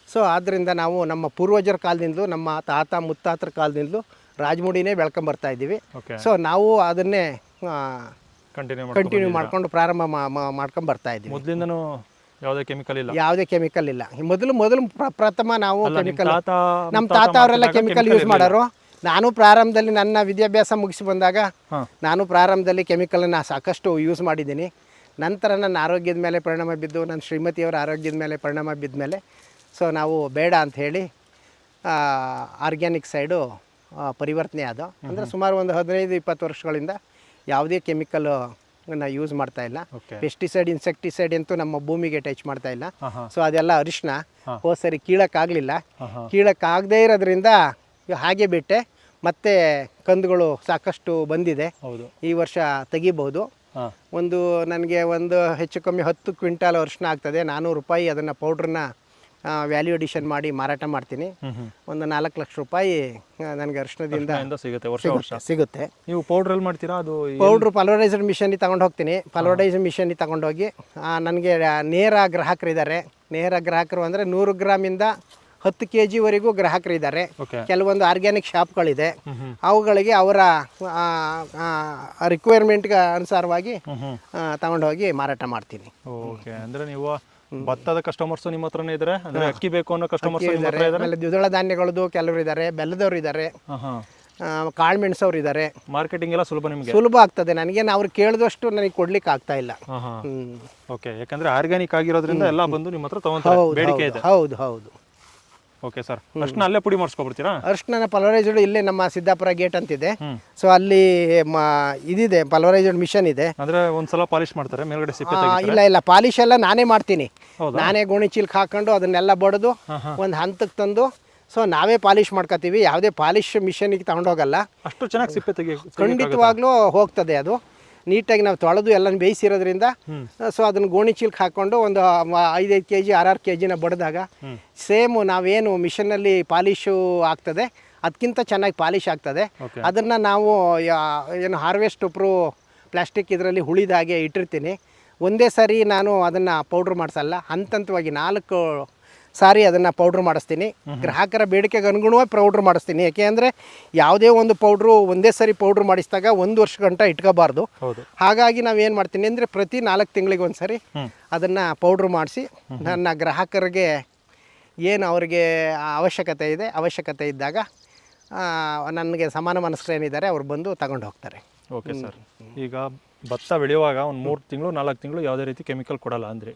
ಸೊ ಆದ್ದರಿಂದ ನಾವು ನಮ್ಮ ಪೂರ್ವಜರ ಕಾಲದಿಂದಲೂ, ನಮ್ಮ ತಾತ ಮುತ್ತಾತರ ಕಾಲದಿಂದಲೂ ರಾಜಮುಡಿನೇ ಬೆಳ್ಕೊಂಬರ್ತಾ ಇದ್ದೀವಿ. ಸೊ ನಾವು ಅದನ್ನೇ ಕಂಟಿನ್ಯೂ ಮಾಡ್ಕೊಂಡು ಪ್ರಾರಂಭ ಮಾಡ್ಕೊಂಡು ಬರ್ತಾ ಇದ್ದೀವಿ. ಮೊದಲಿಂದನೂ ಯಾವುದೇ ಕೆಮಿಕಲ್ ಇಲ್ಲ. ಮೊದಲು ಪ್ರಥಮ ನಾವು ಕೆಮಿಕಲ್, ನಮ್ಮ ತಾತ ಅವರೆಲ್ಲ ಕೆಮಿಕಲ್ ಯೂಸ್ ಮಾಡೋರು. ನಾನು ಪ್ರಾರಂಭದಲ್ಲಿ ನನ್ನ ವಿದ್ಯಾಭ್ಯಾಸ ಮುಗಿಸಿ ಬಂದಾಗ ನಾನು ಪ್ರಾರಂಭದಲ್ಲಿ ಕೆಮಿಕಲನ್ನು ಸಾಕಷ್ಟು ಯೂಸ್ ಮಾಡಿದ್ದೀನಿ. ನಂತರ ನನ್ನ ಆರೋಗ್ಯದ ಮೇಲೆ ಪರಿಣಾಮ ಬಿದ್ದು, ನನ್ನ ಶ್ರೀಮತಿಯವರ ಆರೋಗ್ಯದ ಮೇಲೆ ಪರಿಣಾಮ ಬಿದ್ದ ಮೇಲೆ ಸೊ ನಾವು ಬೇಡ ಅಂತ ಹೇಳಿ ಆರ್ಗ್ಯಾನಿಕ್ ಸೈಡು ಪರಿವರ್ತನೆ ಆದ. ಅಂದರೆ ಸುಮಾರು ಒಂದು 15-20 ವರ್ಷಗಳಿಂದ ಯಾವುದೇ ಕೆಮಿಕಲ್ ಯೂಸ್ ಮಾಡ್ತಾ ಇಲ್ಲ. ಪೆಸ್ಟಿಸೈಡ್, ಇನ್ಸೆಕ್ಟಿಸೈಡ್ ಅಂತೂ ನಮ್ಮ ಭೂಮಿಗೆ ಟಚ್ ಮಾಡ್ತಾ ಇಲ್ಲ. ಸೊ ಅದೆಲ್ಲ ಅರಿಶಿನ ಹೋದ ಸರಿ ಕೀಳಕ್ಕಾಗಲಿಲ್ಲ. ಕೀಳಕ್ಕಾಗದೇ ಇರೋದ್ರಿಂದ ಹಾಗೆ ಬಿಟ್ಟೆ. ಮತ್ತು ಕಂದುಗಳು ಸಾಕಷ್ಟು ಬಂದಿದೆ. ಈ ವರ್ಷ ತೆಗಿಬಹುದು. ಒಂದು ನನಗೆ ಹೆಚ್ಚು ಕಮ್ಮಿ 10 ಕ್ವಿಂಟಾಲ್ ಅರಿಶಿನ ಆಗ್ತದೆ. 400 ರೂಪಾಯಿ ಅದನ್ನು ಪೌಡ್ರನ್ನ ವ್ಯಾಲ್ಯೂ ಅಡಿಷನ್ ಮಾಡಿ ಮಾರಾಟ ಮಾಡ್ತೀನಿ. ಒಂದು 4 ಲಕ್ಷ ರೂಪಾಯಿ ನನಗೆ ಅರಿಶಿನದಿಂದ ಸಿಗುತ್ತೆ. ನೀವು ಪೌಡ್ರ್ ಎಲ್ಲಿ ಮಾಡ್ತೀರಾ? ಅದು ಪೌಡ್ರು ಪಲ್ವರೈಸರ್ ಮಿಷನಿಗೆ ತಗೊಂಡು ಹೋಗ್ತೀನಿ. ಪಲ್ವರೈಸರ್ ಮಿಷನಿಗೆ ತಗೊಂಡೋಗಿ ನನಗೆ ನೇರ ಗ್ರಾಹಕರು ಅಂದರೆ 100 ಗ್ರಾಮಿಂದ 10 kg ವರೆಗೂ ಗ್ರಾಹಕರಿದ್ದಾರೆ. ಕೆಲವೊಂದು ಆರ್ಗ್ಯಾನಿಕ್ ಶಾಪ್ಗಳಿದೆ. ಅವುಗಳಿಗೆ ಅವರ ರಿಕ್ವೈರ್ಮೆಂಟ್ಗೆ ಅನುಸಾರವಾಗಿ ತಗೊಂಡೋಗಿ ಮಾರಾಟ ಮಾಡ್ತೀನಿ. ಅಂದರೆ ನೀವು ಭತ್ತದ ಕಸ್ಟಮರ್ಸ್ ನಿಮ್ಮ ಹತ್ರನೇ ಇದ್ದಾರೆ? ಅಂದರೆ ಅಕ್ಕಿ ಬೇಕು ಅನ್ನೋ ಕಸ್ಟಮರ್ಸ್ ಇದ್ದಾರೆ. ಆಮೇಲೆ ದ್ವಿದಳ ಧಾನ್ಯಗಳದ್ದು ಕೆಲವರು ಇದ್ದಾರೆ, ಬೆಲ್ಲದವ್ರು ಇದ್ದಾರೆ, ಕಾಳು ಮೆಣಸವ್ರು ಇದ್ದಾರೆ. ಮಾರ್ಕೆಟಿಂಗ್ ಎಲ್ಲ ಸುಲಭ ಆಗ್ತದೆ ನನಗೆ. ಅವ್ರು ಕೇಳಿದಷ್ಟು ನನಗೆ ಕೊಡ್ಲಿಕ್ಕೆ ಆಗ್ತಾ ಇಲ್ಲ. ಯಾಕಂದ್ರೆ ಆರ್ಗ್ಯಾನಿಕ್ ಆಗಿರೋದ್ರಿಂದ ಎಲ್ಲ ಬಂದು ನಿಮ್ಮ ಹತ್ರ ತಗೊಂತಾರೆ, ಬೇಡಿಕೆ ಇದೆ. ಹೌದು. ಓಕೆ ಸರ್, ಅರ್ಶಿನ ಅಲ್ಲೇ ಪುಡಿ ಮಾಡಿಸ್ಕೊಬಿಡ್ತೀರಾ? ಅರ್ಶಿನ ಪಲ್ವರೈಸ್ಡ್ ಇಲ್ಲೇ ನಮ್ಮ ಸಿದ್ದಾಪುರ ಗೇಟ್ ಅಂತಿದೆ. ಸೊ ಅಲ್ಲಿ ಇದಿದೆ, ಪಲ್ವರೈಸ್ಡ್ ಮಿಷನ್ ಇದೆ. ಅಂದ್ರೆ ಒಂದ್ಸಲ ಪಾಲಿಶ್ ಮಾಡ್ತಾರೆ ಮೇಲ್ಗಡೆ ಸಿಪ್ಪೆ? ಇಲ್ಲ, ಪಾಲಿಶ್ ಎಲ್ಲ ನಾನೇ ಮಾಡ್ತೀನಿ. ನಾನೇ ಗೋಣಿ ಚೀಲಕ್ಕೆ ಹಾಕೊಂಡು ಅದನ್ನೆಲ್ಲ ಬಡಿದು ಒಂದು ಹಂತಕ್ಕೆ ತಂದು ಸೊ ನಾವೇ ಪಾಲಿಶ್ ಮಾಡ್ಕೋತೀವಿ. ಯಾವುದೇ ಪಾಲಿಶ್ ಮಿಷನಿಗೆ ತಗೊಂಡೋಗಲ್ಲ. ಅಷ್ಟು ಚೆನ್ನಾಗಿ ಸಿಪ್ಪೆ ತೆಗಿ ಖಂಡಿತವಾಗ್ಲೂ ಹೋಗ್ತದೆ. ಅದು ನೀಟಾಗಿ ನಾವು ತೊಳೆದು ಎಲ್ಲ ಬೇಯಿಸಿರೋದ್ರಿಂದ ಸೊ ಅದನ್ನು ಗೋಣಿ ಚೀಲಕ್ಕೆ ಹಾಕ್ಕೊಂಡು ಒಂದು 5-5 kg 6-6 kgನ ಬಡಿದಾಗ ಸೇಮ್ ನಾವೇನು ಮಿಷನ್ನಲ್ಲಿ ಪಾಲಿಶು ಆಗ್ತದೆ ಅದಕ್ಕಿಂತ ಚೆನ್ನಾಗಿ ಪಾಲಿಶ್ ಆಗ್ತದೆ. ಅದನ್ನು ನಾವು ಏನು ಹಾರ್ವೆಸ್ಟ್ ಪ್ಲಾಸ್ಟಿಕ್ ಇದರಲ್ಲಿ ಉಳಿದಾಗೆ ಇಟ್ಟಿರ್ತೀನಿ. ಒಂದೇ ಸಾರಿ ನಾನು ಅದನ್ನು ಪೌಡ್ರ್ ಮಾಡಿಸಲ್ಲ, ಹಂತವಾಗಿ 4 ಸಾರಿ ಅದನ್ನು ಪೌಡ್ರ್ ಮಾಡಿಸ್ತೀನಿ. ಗ್ರಾಹಕರ ಬೇಡಿಕೆಗೆ ಅನುಗುಣವಾಗಿ ಪೌಡ್ರ್ ಮಾಡಿಸ್ತೀನಿ. ಯಾಕೆಂದರೆ ಯಾವುದೇ ಒಂದು ಪೌಡ್ರು ಒಂದೇ ಸಾರಿ ಪೌಡ್ರ್ ಮಾಡಿಸಿದಾಗ 1 ವರ್ಷ ಗಂಟ ಇಟ್ಕೋಬಾರ್ದು. ಹಾಗಾಗಿ ನಾವೇನು ಮಾಡ್ತೀನಿ ಅಂದರೆ ಪ್ರತಿ 4 ತಿಂಗಳಿಗೆ ಒಂದು ಸಾರಿ ಅದನ್ನು ಪೌಡ್ರ್ ಮಾಡಿಸಿ ನನ್ನ ಗ್ರಾಹಕರಿಗೆ ಏನು ಅವರಿಗೆ ಅವಶ್ಯಕತೆ ಇದ್ದಾಗ ನನಗೆ ಸಮಾನ ಮನಸ್ಕರೇನಿದ್ದಾರೆ ಅವ್ರು ಬಂದು ತಗೊಂಡು ಹೋಗ್ತಾರೆ. ಓಕೆ ಸರ್, ಈಗ ಭತ್ತ ಬೆಳೆಯುವಾಗ ಒಂದು 3 ತಿಂಗಳು 4 ತಿಂಗಳು ಯಾವುದೇ ರೀತಿ ಕೆಮಿಕಲ್ ಕೊಡಲ್ಲ ಅಂದರೆ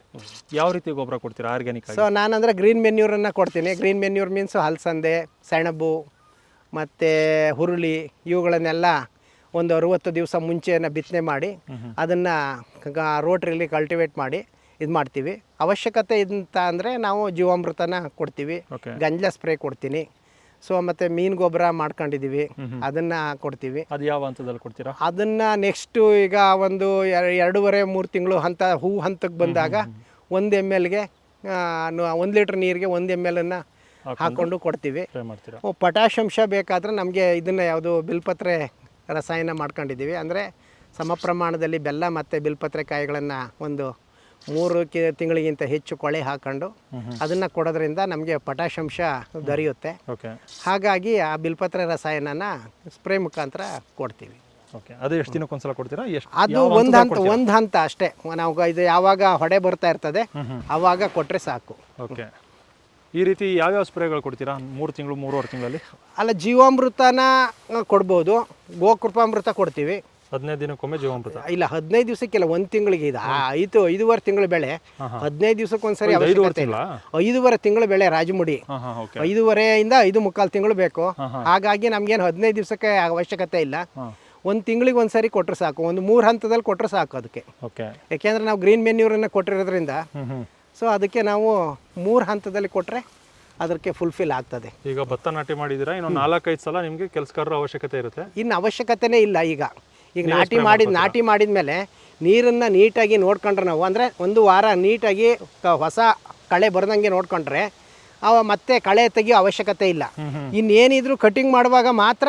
ಯಾವ ರೀತಿ ಗೊಬ್ಬರ ಕೊಡ್ತೀರಾ ಆರ್ಗ್ಯಾನಿಕ್? ಸೊ ನಾನಂದರೆ ಗ್ರೀನ್ ಮೆನ್ಯೂರನ್ನು ಕೊಡ್ತೀನಿ. ಗ್ರೀನ್ ಮೆನ್ಯೂರ್ ಮೀನ್ಸು ಹಲಸಂದೆ, ಸೆಣಬು ಮತ್ತು ಹುರುಳಿ ಇವುಗಳನ್ನೆಲ್ಲ ಒಂದು 60 ದಿವಸ ಮುಂಚೆನ ಬಿತ್ತನೆ ಮಾಡಿ ಅದನ್ನು ರೋಟ್ರಿಲಿ ಕಲ್ಟಿವೇಟ್ ಮಾಡಿ ಇದು ಮಾಡ್ತೀವಿ. ಅವಶ್ಯಕತೆ ಅಂತ ಅಂದರೆ ನಾವು ಜೀವಾಮೃತನ ಕೊಡ್ತೀವಿ, ಗಂಜಲ ಸ್ಪ್ರೇ ಕೊಡ್ತೀನಿ. ಸೊ ಮತ್ತು ಮೀನು ಗೊಬ್ಬರ ಮಾಡ್ಕೊಂಡಿದ್ದೀವಿ, ಅದನ್ನು ಕೊಡ್ತೀವಿ. ಅದು ಯಾವ ಹಂತದಲ್ಲಿ ಕೊಡ್ತೀರಾ? ಅದನ್ನು ನೆಕ್ಸ್ಟು ಈಗ ಒಂದು 2.5-3 ತಿಂಗಳು ಹೂ ಹಂತಕ್ಕೆ ಬಂದಾಗ 1 ml-ಗೆ 1 ಲೀಟ್ರ್ ನೀರಿಗೆ 1 ml-ಅನ್ನು ಹಾಕ್ಕೊಂಡು ಕೊಡ್ತೀವಿ. ಪೊಟ್ಯಾಷ್ ಬೇಕಾದರೆ ನಮಗೆ ಇದನ್ನು ಯಾವುದು ಬಿಲ್ಪತ್ರೆ ರಸಾಯನ ಮಾಡ್ಕೊಂಡಿದ್ದೀವಿ. ಅಂದರೆ ಸಮ ಪ್ರಮಾಣದಲ್ಲಿ ಬೆಲ್ಲ ಮತ್ತು ಬಿಲ್ಪತ್ರೆ ಕಾಯಿಗಳನ್ನು ಒಂದು 3 ತಿಂಗಳಿಗಿಂತ ಹೆಚ್ಚು ಕೊಳೆ ಹಾಕೊಂಡು ಅದನ್ನು ಕೊಡೋದ್ರಿಂದ ನಮಗೆ ಪೊಟ್ಯಾಷ್ ದೊರೆಯುತ್ತೆ. ಹಾಗಾಗಿ ಆ ಬಿಲ್ಪತ್ರೆ ರಸಾಯನನ ಸ್ಪ್ರೇ ಮುಖಾಂತರ ಕೊಡ್ತೀವಿ. ಅದು ಎಷ್ಟು ದಿನಕ್ಕೊಂದ್ಸಲ ಕೊಡ್ತೀರಾ? ಅದು ಒಂದು ಹಂತ ಅಷ್ಟೇ. ನಾವು ಇದು ಯಾವಾಗ ಹೊಡೆ ಬರ್ತಾ ಇರ್ತದೆ ಆವಾಗ ಕೊಟ್ಟರೆ ಸಾಕು. ಈ ರೀತಿ ಯಾವ್ಯಾವ ಸ್ಪ್ರೇಗಳು ಕೊಡ್ತೀರಾ 3 ತಿಂಗಳು 3.5 ತಿಂಗಳಲ್ಲಿ? ಅಲ್ಲ, ಜೀವಾಮೃತನ ಕೊಡ್ಬೋದು, ಗೋಕೃಪಾಮೃತ ಕೊಡ್ತೀವಿ. 15 ದಿನಕ್ಕೊಮ್ಮೆ ಜೀವಾಮೃತ? ಇಲ್ಲ, 15 ದಿವಸಕ್ಕಿಲ್ಲ, 1 ತಿಂಗಳಿಗೆ. ಇದು 5.5 ತಿಂಗಳ ಬೆಳೆ, 15 ದಿವಸಕ್ಕೊಂದ್ಸರಿ ಅವಶ್ಯಕತೆ ಇಲ್ಲ. 5.5 ತಿಂಗಳ ಬೆಳೆ ರಾಜಮುಡಿ, 5.5 5 ಮುಕ್ಕಾಲು ತಿಂಗಳು ಬೇಕು. ಹಾಗಾಗಿ ನಮ್ಗೇನು 15 ದಿವಸಕ್ಕೆ ಅವಶ್ಯಕತೆ ಇಲ್ಲ. 1 ತಿಂಗಳಿಗೆ ಒಂದ್ಸರಿ ಕೊಟ್ಟರೆ ಸಾಕು. ಒಂದು 3 ಹಂತದಲ್ಲಿ ಕೊಟ್ಟರೆ ಸಾಕು ಅದಕ್ಕೆ. ಯಾಕೆಂದ್ರೆ ನಾವು ಗ್ರೀನ್ ಮೆನ್ಯೂರನ್ನು ಕೊಟ್ಟಿರೋದ್ರಿಂದ ಸೊ ಅದಕ್ಕೆ ನಾವು 3 ಹಂತದಲ್ಲಿ ಕೊಟ್ಟರೆ ಅದಕ್ಕೆ ಫುಲ್ಫಿಲ್ ಆಗ್ತದೆ. ಈಗ ಭತ್ತ ನಾಟಿ ಮಾಡಿದ್ದೀರಾ, ಇನ್ನು 4-5 ಸಲ ನಿಮಗೆ ಕೆಲಸಗಾರರ ಅವಶ್ಯಕತೆ ಇರುತ್ತೆ? ಇನ್ನು ಅವಶ್ಯಕತೆನೇ ಇಲ್ಲ. ಈಗ ನಾಟಿ ಮಾಡಿದ್ಮೇಲೆ ನೀರನ್ನು ನೀಟಾಗಿ ನೋಡ್ಕೊಂಡ್ರೆ ನಾವು, ಅಂದರೆ 1 ವಾರ ನೀಟಾಗಿ ಹೊಸ ಕಳೆ ಬರ್ದಂಗೆ ನೋಡ್ಕೊಂಡ್ರೆ ಮತ್ತೆ ಕಳೆ ತೆಗಿಯೋ ಅವಶ್ಯಕತೆ ಇಲ್ಲ. ಇನ್ನೇನಿದ್ರು ಕಟಿಂಗ್ ಮಾಡುವಾಗ ಮಾತ್ರ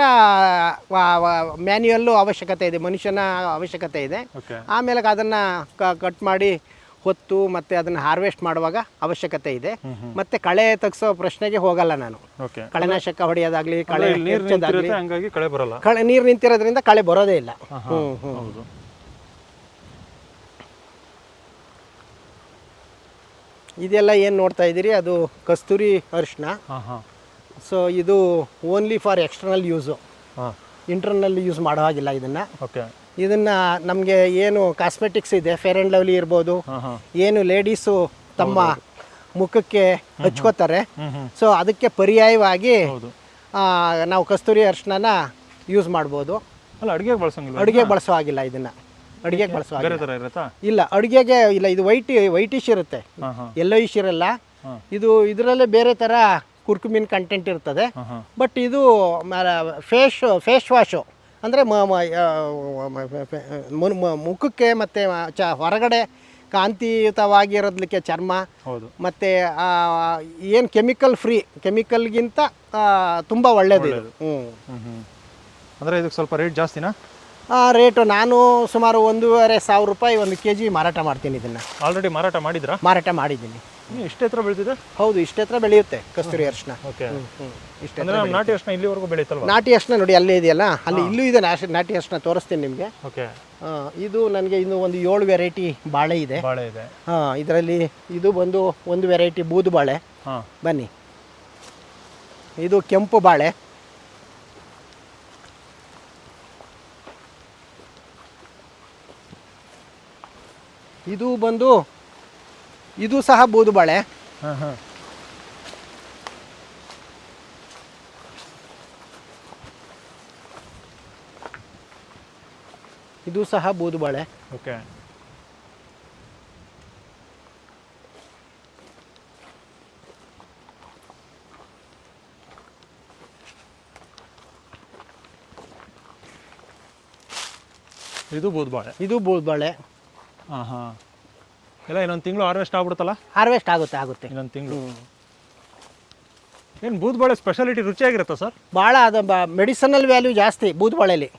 ಮ್ಯಾನ್ಯುಯಲ್ಲು ಅವಶ್ಯಕತೆ ಇದೆ, ಮನುಷ್ಯನ ಅವಶ್ಯಕತೆ ಇದೆ. ಆಮೇಲೆ ಅದನ್ನು ಕಟ್ ಮಾಡಿ ಹೊತ್ತು ಮತ್ತೆ ಅದನ್ನು ಹಾರ್ವೆಸ್ಟ್ ಮಾಡುವಾಗ ಅವಶ್ಯಕತೆ ಇದೆ. ಮತ್ತೆ ಕಳೆ ತೆಗೆಸೋ ಪ್ರಶ್ನೆಗೆ ಹೋಗಲ್ಲ ನಾನು. ಕಳೆನಾಶಕ ಹೊಡೆಯೋದಾಗ್ಲಿ, ಕಳೆ ನೀರು ನಿಂತಿರೋದ್ರಿಂದ ಕಳೆ ಬರೋದೇ ಇಲ್ಲ. ಇದೆಲ್ಲ ಏನು ನೋಡ್ತಾ ಇದ್ದೀರಿ ಅದು ಕಸ್ತೂರಿ ಅರಿಶಿನ. ಸೊ ಇದು only for external use, internal use ಮಾಡೋ ಹಾಗಿಲ್ಲ ಇದನ್ನು ನಮಗೆ ಏನು ಕಾಸ್ಮೆಟಿಕ್ಸ್ ಇದೆ, ಫೇರ್ ಆ್ಯಂಡ್ ಲವ್ಲಿ ಇರ್ಬೋದು, ಏನು ಲೇಡೀಸು ತಮ್ಮ ಮುಖಕ್ಕೆ ಹಚ್ಕೋತಾರೆ, ಸೊ ಅದಕ್ಕೆ ಪರ್ಯಾಯವಾಗಿ ನಾವು ಕಸ್ತೂರಿ ಅರಿಶಿನ ಯೂಸ್ ಮಾಡ್ಬೋದು. ಅಡುಗೆಗೆ ಬಳಸೋ ಹಾಗಿಲ್ಲ ಇದನ್ನು, ಅಡುಗೆಗೆ ಬಳಸೋ ಇಲ್ಲ, ಅಡುಗೆಗೆ ಇಲ್ಲ. ಇದು ವೈಟಿಶ್ ಇರುತ್ತೆ, ಯೆಲ್ಲೋಯಿಶ್ ಇರಲ್ಲ. ಇದು ಇದರಲ್ಲೇ ಬೇರೆ ಥರ ಕುರ್ಕುಮಿನ್ ಕಂಟೆಂಟ್ ಇರ್ತದೆ. ಬಟ್ ಇದು ಫೇಸ್ ವಾಶು ಅಂದರೆ ಮುಖಕ್ಕೆ ಮತ್ತು ಹೊರಗಡೆ ಕಾಂತಿಯುತವಾಗಿರೋದಕ್ಕೆ ಚರ್ಮ, ಮತ್ತು ಏನು ಕೆಮಿಕಲ್ ಫ್ರೀ, ಕೆಮಿಕಲ್ಗಿಂತ ತುಂಬ ಒಳ್ಳೆಯದು ಇದು. ಅಂದರೆ ಇದಕ್ಕೆ ಸ್ವಲ್ಪ ರೇಟ್ ಜಾಸ್ತಿನಾ? ರೇಟು ನಾನು ಸುಮಾರು 1,500 ರೂಪಾಯಿ 1 kg ಮಾರಾಟ ಮಾಡ್ತೀನಿ. ಇದನ್ನು ಆಲ್ರೆಡಿ ಮಾರಾಟ ಮಾಡಿದ್ರಾ? ಮಾರಾಟ ಮಾಡಿದ್ದೀನಿ. ಇಷ್ಟು ಎತ್ತರ ಬೆಳೆದಿದೆ? ಹೌದು, ಇಷ್ಟು ಎತ್ತರ ಬೆಳೆಯುತ್ತೆ ಕಸ್ತೂರಿ ಅರಿಶಿನ. ನಾಟಿ ಅರಿಶಿನ ಇಲ್ಲಿವರೆಗೂ ಬೆಳೀತಲ್ವಾ? ನಾಟಿ ಅರಿಶಿನ ನೋಡಿ ಅಲ್ಲೇ ಇದೆಯಲ್ಲ, ಅಲ್ಲಿ ಇಲ್ಲೂ ಇದೆ ನಾಟಿ ಅರಿಶಿನ, ತೋರಿಸ್ತೀನಿ ನಿಮಗೆ. ಇದು ನನಗೆ ಇನ್ನು ಒಂದು 7 ವೆರೈಟಿ ಬಾಳೆ ಇದೆ. ಇದರಲ್ಲಿ ಇದು ಬಂದು ಒಂದು ವೆರೈಟಿ ಬೂದು ಬಾಳೆ. ಬನ್ನಿ, ಇದು ಕೆಂಪು ಬಾಳೆ. ಇದು ಬಂದು ಇದು ಸಹ ಬೂದು ಬಾಳೆ. ಇದು ಸಹ ಬೂದು ಬಾಳೆ. ಇದು ಬೂದು ಬಾಳೆ. ಇದು ಬೂದು ಬಾಳೆ. ಇಲ್ಲ, ಇನ್ನೊಂದು ತಿಂಗಳು ಹಾರ್ವೆಸ್ಟ್ ಆಗ್ಬಿಡುತ್ತಲ್ಲ? ಹಾರ್ವೆಸ್ಟ್ ಆಗುತ್ತೆ ಇನ್ನೊಂದು ತಿಂಗಳು. ಏನು ಬೂದು ಬಾಳೆ ಸ್ಪೆಷಾಲಿಟಿ ರುಚಿಯಾಗಿರುತ್ತಾ ಸರ್? ಭಾಳ ಅದು ಮೆಡಿಸನಲ್ ವ್ಯಾಲ್ಯೂ ಜಾಸ್ತಿ ಬೂದು ಬಾಳೆಲಿ.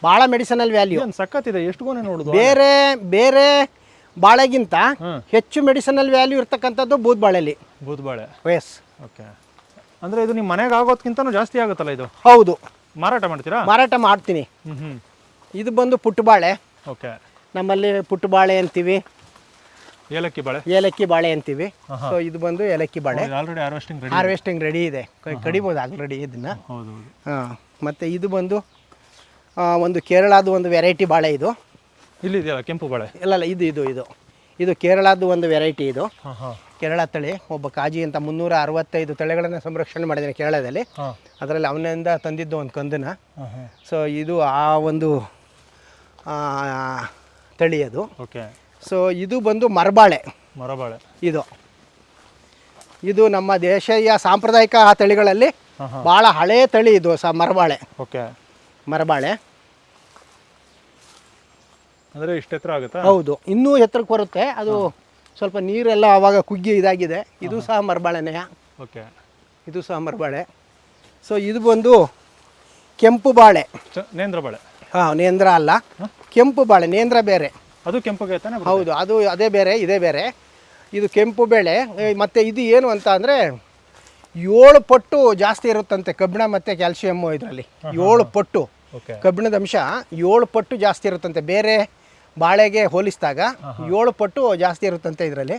ಭಾಳ ಮೆಡಿಸನಲ್ ವ್ಯಾಲ್ಯೂ ಸಖತ್ತಿದೆ. ಎಷ್ಟು ಗೊನೆ ನೋಡುದು, ಬೇರೆ ಬಾಳೆಗಿಂತ ಹೆಚ್ಚು ಮೆಡಿಸನಲ್ ವ್ಯಾಲ್ಯೂ ಇರ್ತಕ್ಕಂಥದ್ದು ಬೂದು ಬಾಳೆಲಿ. ಬೂದು ಬಾಳೆ, ಎಸ್. ಓಕೆ. ಅಂದರೆ ಇದು ನಿಮ್ಮ ಮನೆಗೆ ಆಗೋದಕ್ಕಿಂತನೂ ಜಾಸ್ತಿ ಆಗುತ್ತಲ್ಲ ಇದು? ಹೌದು. ಮಾರಾಟ ಮಾಡ್ತೀರಾ? ಮಾರಾಟ ಮಾಡ್ತೀನಿ. ಇದು ಬಂದು ಪುಟ್ಟ ಬಾಳೆ. ಓಕೆ. ನಮ್ಮಲ್ಲಿ ಪುಟ್ಟ ಬಾಳೆ ಅಂತೀವಿ, ಏಲಕ್ಕಿ ಬಾಳೆ ಅಂತೀವಿ. ಸೊ ಇದು ಬಂದು ಏಲಕ್ಕಿ ಬಾಳೆ. ಆಲ್ರೆಡಿ ಹಾರ್ವೆಸ್ಟಿಂಗ್ ರೆಡಿ ಇದೆ, ಕಡಿಬೋದು ಆಲ್ರೆಡಿ ಇದನ್ನ. ಮತ್ತು ಇದು ಬಂದು ಒಂದು ಕೇರಳದ ಒಂದು ವೆರೈಟಿ ಬಾಳೆ. ಇದು ಇಲ್ಲಿ ಇದೆಯಲ್ಲ ಕೆಂಪು ಬಾಳೆ? ಇಲ್ಲ, ಇದು ಕೇರಳದ ಒಂದು ವೆರೈಟಿ. ಇದು ಕೇರಳ ತಳಿ. ಒಬ್ಬ ಕಾಜಿ ಅಂತ 365 ತಳಿಗಳನ್ನು ಸಂರಕ್ಷಣೆ ಮಾಡಿದ್ದೀನಿ ಕೇರಳದಲ್ಲಿ. ಅದರಲ್ಲಿ ಅವನಿಂದ ತಂದಿದ್ದು ಒಂದು ಕಂದನ. ಸೊ ಇದು ಆ ಒಂದು ತಳಿ ಅದು. ಸೊ ಇದು ಬಂದು ಮರಬಾಳೆ. ಇದು ನಮ್ಮ ದೇಶೀಯ ಸಾಂಪ್ರದಾಯಿಕ ತಳಿಗಳಲ್ಲಿ ಭಾಳ ಹಳೇ ತಳಿ ಇದು ಸಹ ಮರಬಾಳೆ. ಓಕೆ. ಮರಬಾಳೆ ಅಂದರೆ ಇಷ್ಟು ಎತ್ತರ ಆಗುತ್ತಾ? ಹೌದು, ಇನ್ನೂ ಎತ್ತರಕ್ಕೆ ಬರುತ್ತೆ. ಅದು ಸ್ವಲ್ಪ ನೀರೆಲ್ಲ ಆವಾಗ ಕುಗ್ಗಿ ಇದಾಗಿದೆ. ಇದು ಸಹ ಮರಬಾಳೆನೇ. ಓಕೆ. ಇದು ಸಹ ಮರಬಾಳೆ. ಸೊ ಇದು ಬಂದು ಕೆಂಪು ಬಾಳೆ. ನೇಂದ್ರ ಬಾಳೆ. ಹಾಂ, ನೇಂದ್ರ ಅಲ್ಲ, ಕೆಂಪು ಬಾಳೆ. ನೇಂದ್ರ ಬೇರೆ. ಅದು ಕೆಂಪಗೆ ತಾನೆ? ಹೌದು, ಅದು ಅದೇ ಬೇರೆ, ಇದೇ ಬೇರೆ. ಇದು ಕೆಂಪು ಬೇಳೆ. ಮತ್ತು ಇದು ಏನು ಅಂತ ಅಂದರೆ 7 ಪಟ್ಟು ಜಾಸ್ತಿ ಇರುತ್ತಂತೆ ಕಬ್ಬಿಣ ಮತ್ತು ಕ್ಯಾಲ್ಸಿಯಮ್ಮು ಇದರಲ್ಲಿ. 7 ಪಟ್ಟು ಕಬ್ಬಿಣದ ಅಂಶ 7 ಪಟ್ಟು ಜಾಸ್ತಿ ಇರುತ್ತಂತೆ. ಬೇರೆ ಬಾಳೆಗೆ ಹೋಲಿಸಿದಾಗ 7 ಪಟ್ಟು ಜಾಸ್ತಿ ಇರುತ್ತಂತೆ ಇದರಲ್ಲಿ.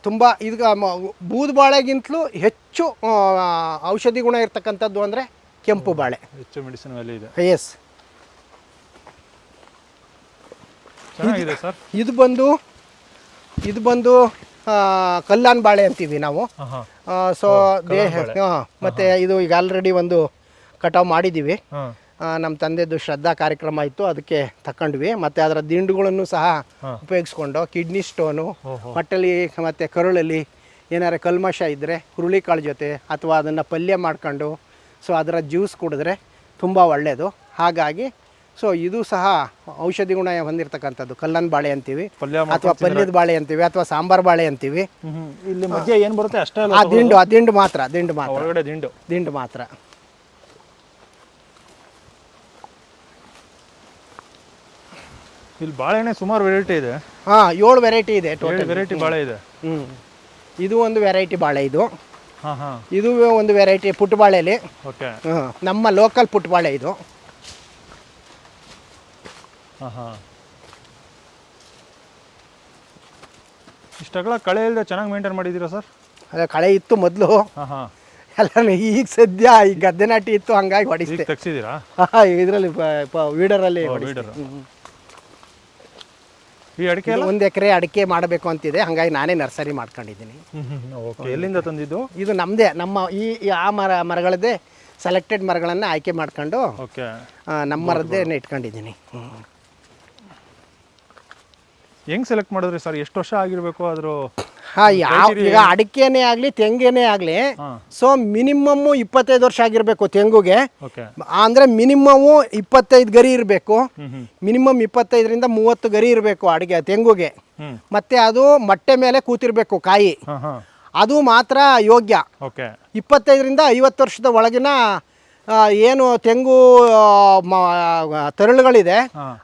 ತುಂಬ ಈಗ ಬೂದು ಬಾಳೆಗಿಂತಲೂ ಹೆಚ್ಚು ಔಷಧಿ ಗುಣ ಇರ್ತಕ್ಕಂಥದ್ದು ಅಂದರೆ ಕೆಂಪು ಬಾಳೆ. ಹೆಚ್ಚು ಮೆಡಿಸಿನ್ ವ್ಯಾಲ್ಯೂ ಇದೆ. ಎಸ್. ಚೆನ್ನಾಗಿದೆ ಸರ್. ಇದು ಬಂದು ಕಲ್ಲಾನ್ ಬಾಳೆ ಅಂತೀವಿ ನಾವು. ಸೊ ಮತ್ತು ಇದು ಈಗ ಆಲ್ರೆಡಿ ಒಂದು ಕಟಾವು ಮಾಡಿದ್ದೀವಿ. ನಮ್ಮ ತಂದೆದು ಶ್ರದ್ಧಾ ಕಾರ್ಯಕ್ರಮ ಇತ್ತು, ಅದಕ್ಕೆ ತಗೊಂಡ್ವಿ. ಮತ್ತು ಅದರ ದಿಂಡುಗಳನ್ನು ಸಹ ಉಪಯೋಗಿಸ್ಕೊಂಡು ಕಿಡ್ನಿ ಸ್ಟೋನು, ಹೊಟ್ಟೆಲಿ ಮತ್ತು ಕರುಳಲ್ಲಿ ಏನಾರು ಕಲ್ಮಶ ಇದ್ದರೆ ಹುರುಳಿಕಾಳು ಜೊತೆ ಅಥವಾ ಅದನ್ನು ಪಲ್ಯ ಮಾಡ್ಕೊಂಡು ಸೊ ಅದರ ಜ್ಯೂಸ್ ಕುಡಿದ್ರೆ ತುಂಬ ಒಳ್ಳೆಯದು. ಹಾಗಾಗಿ ಸೊ ಇದು ಸಹ ಔಷಧಿ ಗುಣ ಹೊಂದಿರತಕ್ಕಂಥದ್ದು ಕಲ್ಲನ್ ಬಾಳೆ ಅಂತೀವಿ, ಅಥವಾ ಪಲ್ಯದ ಬಾಳೆ ಅಂತೀವಿ, ಅಥವಾ ಸಾಂಬಾರ್ ಬಾಳೆ ಅಂತೀವಿ. ಇಲ್ಲಿ ಮಧ್ಯೆ ಏನು ಬರುತ್ತೆ ಅಷ್ಟೇ ಅಲ್ಲ? ದಿಂಡು ಮಾತ್ರ. ಒಳಗಡೆ ದಿಂಡು ಮಾತ್ರ. ಇಲ್ಲಿ ಬಾಳೆಹಣ್ಣೆ ಸುಮಾರು ವೆರೈಟಿ ಇದೆ. 7 ವೆರೈಟಿ ಇದೆ ಟೋಟಲ್. ವೆರೈಟಿ ಬಾಳೆ ಇದೆ. ಇದು ಒಂದು ವೆರೈಟಿ ಬಾಳೆ. ಇದು ಒಂದು ವೆರೈಟಿ ಪುಟ್ಟ ಬಾಳೆಲಿ. ಓಕೆ. ನಮ್ಮ ಲೋಕಲ್ ಪುಟ್ಟ ಬಾಳೆ ಇದು. ಇಷ್ಟಗಳ ಕಳೆ ಇಲ್ಲದೆ ಚೆನ್ನಾಗಿ ಮೇಂಟೈನ್ ಮಾಡಿದ್ದೀರಾ ಸರ್? ಅದೇ ಕಳೆ ಇತ್ತು ಮೊದಲು, ಎಲ್ಲ ಈಗ ಸದ್ಯ ಈ ಗದ್ದೆ ನಾಟಿ ಇತ್ತು, ಹಂಗಾಗಿ ಹೊಡಿಸ್ತೆ. ತೆಗ್ಸಿದ್ದೀರಾ? ಇದರಲ್ಲಿ ವೀಡರಲ್ಲಿ. ಈ ಅಡಿಕೆ 1 ಎಕರೆ ಅಡಿಕೆ ಮಾಡಬೇಕು ಅಂತಿದೆ, ಹಾಗಾಗಿ ನಾನೇ ನರ್ಸರಿ ಮಾಡ್ಕೊಂಡಿದ್ದೀನಿ. ಎಲ್ಲಿಂದ ತಂದಿದ್ದು? ಇದು ನಮ್ಮದೇ. ನಮ್ಮ ಆ ಮರಗಳದ್ದೇ ಸೆಲೆಕ್ಟೆಡ್ ಮರಗಳನ್ನು ಆಯ್ಕೆ ಮಾಡ್ಕೊಂಡು ನಮ್ಮ ಮರದ್ದೇ ಇಟ್ಕೊಂಡಿದ್ದೀನಿ. ಹೆಂಗೆ ಸೆಲೆಕ್ಟ್ ಮಾಡಿದ್ರಿ ಸರ್? ಎಷ್ಟು ವರ್ಷ ಆಗಿರಬೇಕು ಅದ್ರ? ಈಗ ಅಡಿಕೆನೇ ಆಗಲಿ ತೆಂಗೇನೇ ಆಗಲಿ, ಸೊ ಮಿನಿಮಮ್ಮು 25 ವರ್ಷ ಆಗಿರಬೇಕು ತೆಂಗುಗೆ. ಅಂದರೆ ಮಿನಿಮಮ್ಮು 25 ಗರಿ ಇರಬೇಕು. ಮಿನಿಮಮ್ 25ರಿಂದ 30 ಗರಿ ಇರಬೇಕು ಅಡಿಗೆ ತೆಂಗುಗೆ. ಮತ್ತೆ ಅದು ಮೊಟ್ಟೆ ಮೇಲೆ ಕೂತಿರ್ಬೇಕು ಕಾಯಿ, ಅದು ಮಾತ್ರ ಯೋಗ್ಯ. 25ರಿಂದ 50 ವರ್ಷದ ಒಳಗಿನ ಏನು ತೆಂಗು ತರಳುಗಳಿದೆ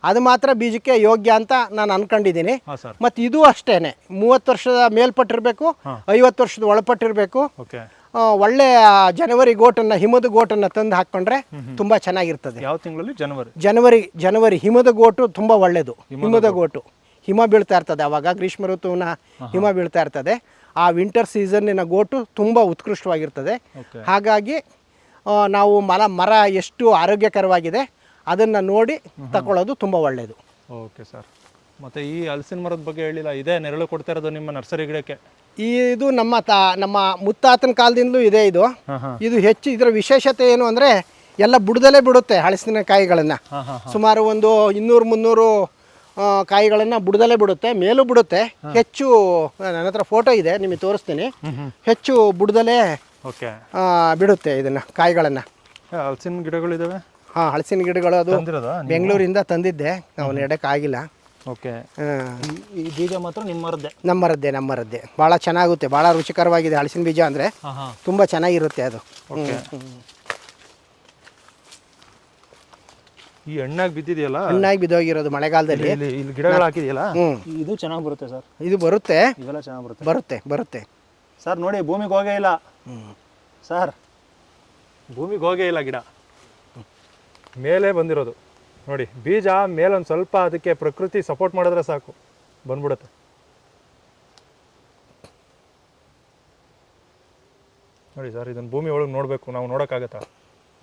ಅದು ಮಾತ್ರ ಬೀಜಕ್ಕೆ ಯೋಗ್ಯ ಅಂತ ನಾನು ಅನ್ಕೊಂಡಿದ್ದೀನಿ. ಮತ್ತು ಇದು ಅಷ್ಟೇನೆ, 30 ವರ್ಷದ ಮೇಲ್ಪಟ್ಟಿರಬೇಕು, 50 ವರ್ಷದ ಒಳಪಟ್ಟಿರಬೇಕು. ಒಳ್ಳೆ ಜನವರಿ ಗೋಟನ್ನು, ಹಿಮದ ಗೋಟನ್ನು ತಂದು ಹಾಕ್ಕೊಂಡ್ರೆ ತುಂಬ ಚೆನ್ನಾಗಿರ್ತದೆ. ಯಾವ ತಿಂಗಳಲ್ಲಿ? ಜನವರಿ ಹಿಮದ ಗೋಟು ತುಂಬ ಒಳ್ಳೆಯದು. ಹಿಮದ ಗೋಟು, ಹಿಮ ಬೀಳ್ತಾ ಇರ್ತದೆ ಆವಾಗ, ಗ್ರೀಷ್ಮ ಋತುವಿನ ಹಿಮ ಬೀಳ್ತಾ ಇರ್ತದೆ. ಆ ವಿಂಟರ್ ಸೀಸನ್ನಿನ ಗೋಟು ತುಂಬ ಉತ್ಕೃಷ್ಟವಾಗಿರ್ತದೆ. ಹಾಗಾಗಿ ನಾವು ಮರ ಎಷ್ಟು ಆರೋಗ್ಯಕರವಾಗಿದೆ ಅದನ್ನು ನೋಡಿ ತಗೊಳ್ಳೋದು ತುಂಬ ಒಳ್ಳೆಯದು. Okay sir. ಮತ್ತು ಈ ಹಲಸಿನ ಮರದ ಬಗ್ಗೆ ಹೇಳಿಲ್ಲ, ಇದೇ ನೆರಳು ಕೊಡ್ತಾ ಇರೋದು ನಿಮ್ಮ ನರ್ಸರಿ ಗಿಡಕ್ಕೆ? ಇದು ನಮ್ಮ ಮುತ್ತಾತನ ಕಾಲದಿಂದಲೂ ಇದೆ ಇದು. ಇದು ಹೆಚ್ಚು ಇದರ ವಿಶೇಷತೆ ಏನು ಅಂದರೆ ಎಲ್ಲ ಬುಡದಲ್ಲೇ ಬಿಡುತ್ತೆ ಹಲಸಿನಕಾಯಿಗಳನ್ನು. ಸುಮಾರು ಒಂದು 200-300 ಕಾಯಿಗಳನ್ನು ಬುಡದಲ್ಲೇ ಬಿಡುತ್ತೆ, ಮೇಲೂ ಬಿಡುತ್ತೆ. ಹೆಚ್ಚು ನನ್ನ ಹತ್ರ ಫೋಟೋ ಇದೆ, ನಿಮಗೆ ತೋರಿಸ್ತೀನಿ. ಹೆಚ್ಚು ಬುಡದಲ್ಲೇ ಬಿಡುತ್ತೆ ಇದನ್ನು, ಕಾಯಿಗಳನ್ನು. ಹಲಸಿನ ಗಿಡಗಳಿದ್ದಾವೆ? ಹಲಸಿನ ಗಿಡಗಳು ಅದು ಬೆಂಗಳೂರಿಂದ ತಂದಿದ್ದೆ, ನಾವು ನೆಡಕ್ಕಾಗಿಲ್ಲ. ಓಕೆ. ಈ ಬೀಜ ಮಾತ್ರ ನಮ್ಮರದ್ದೇ. ಭಾಳ ಚೆನ್ನಾಗುತ್ತೆ, ಭಾಳ ರುಚಿಕರವಾಗಿದೆ ಹಲಸಿನ ಬೀಜ ಅಂದರೆ, ತುಂಬ ಚೆನ್ನಾಗಿರುತ್ತೆ ಅದು. ಈ ಹಣ್ಣಾಗಿ ಬಿದ್ದಿದೆಯಲ್ಲ, ಹಣ್ಣಾಗಿ ಬಿದ್ದೋಗಿರೋದು ಮಳೆಗಾಲದಲ್ಲಿ. ಇಲ್ಲಿ ಗಿಡಗಳು ಹಾಕಿದೆಯಲ್ಲ, ಇದು ಚೆನ್ನಾಗಿ ಬರುತ್ತೆ ಸರ್. ಇದು ಬರುತ್ತೆ, ಇವೆಲ್ಲ ಚೆನ್ನಾಗಿ ಬರುತ್ತೆ ಸರ್. ನೋಡಿ, ಭೂಮಿಗೆ ಹೋಗೇ ಇಲ್ಲ ಸರ್, ಭೂಮಿಗೆ ಹೋಗೇ ಇಲ್ಲ ಗಿಡ, ಮೇಲೆ ಬಂದಿರೋದು ನೋಡಿ. ಬೀಜ ಮೇಲೊಂದು ಸ್ವಲ್ಪ ಅದಕ್ಕೆ ಪ್ರಕೃತಿ ಸಪೋರ್ಟ್ ಮಾಡಿದ್ರೆ ಸಾಕು, ಬಂದ್ಬಿಡುತ್ತೆ. ನೋಡಿ ಸರ್, ಇದನ್ನು ಭೂಮಿ ಒಳಗೆ ನೋಡಬೇಕು, ನಾವು ನೋಡೋಕ್ಕಾಗತ್ತಾ?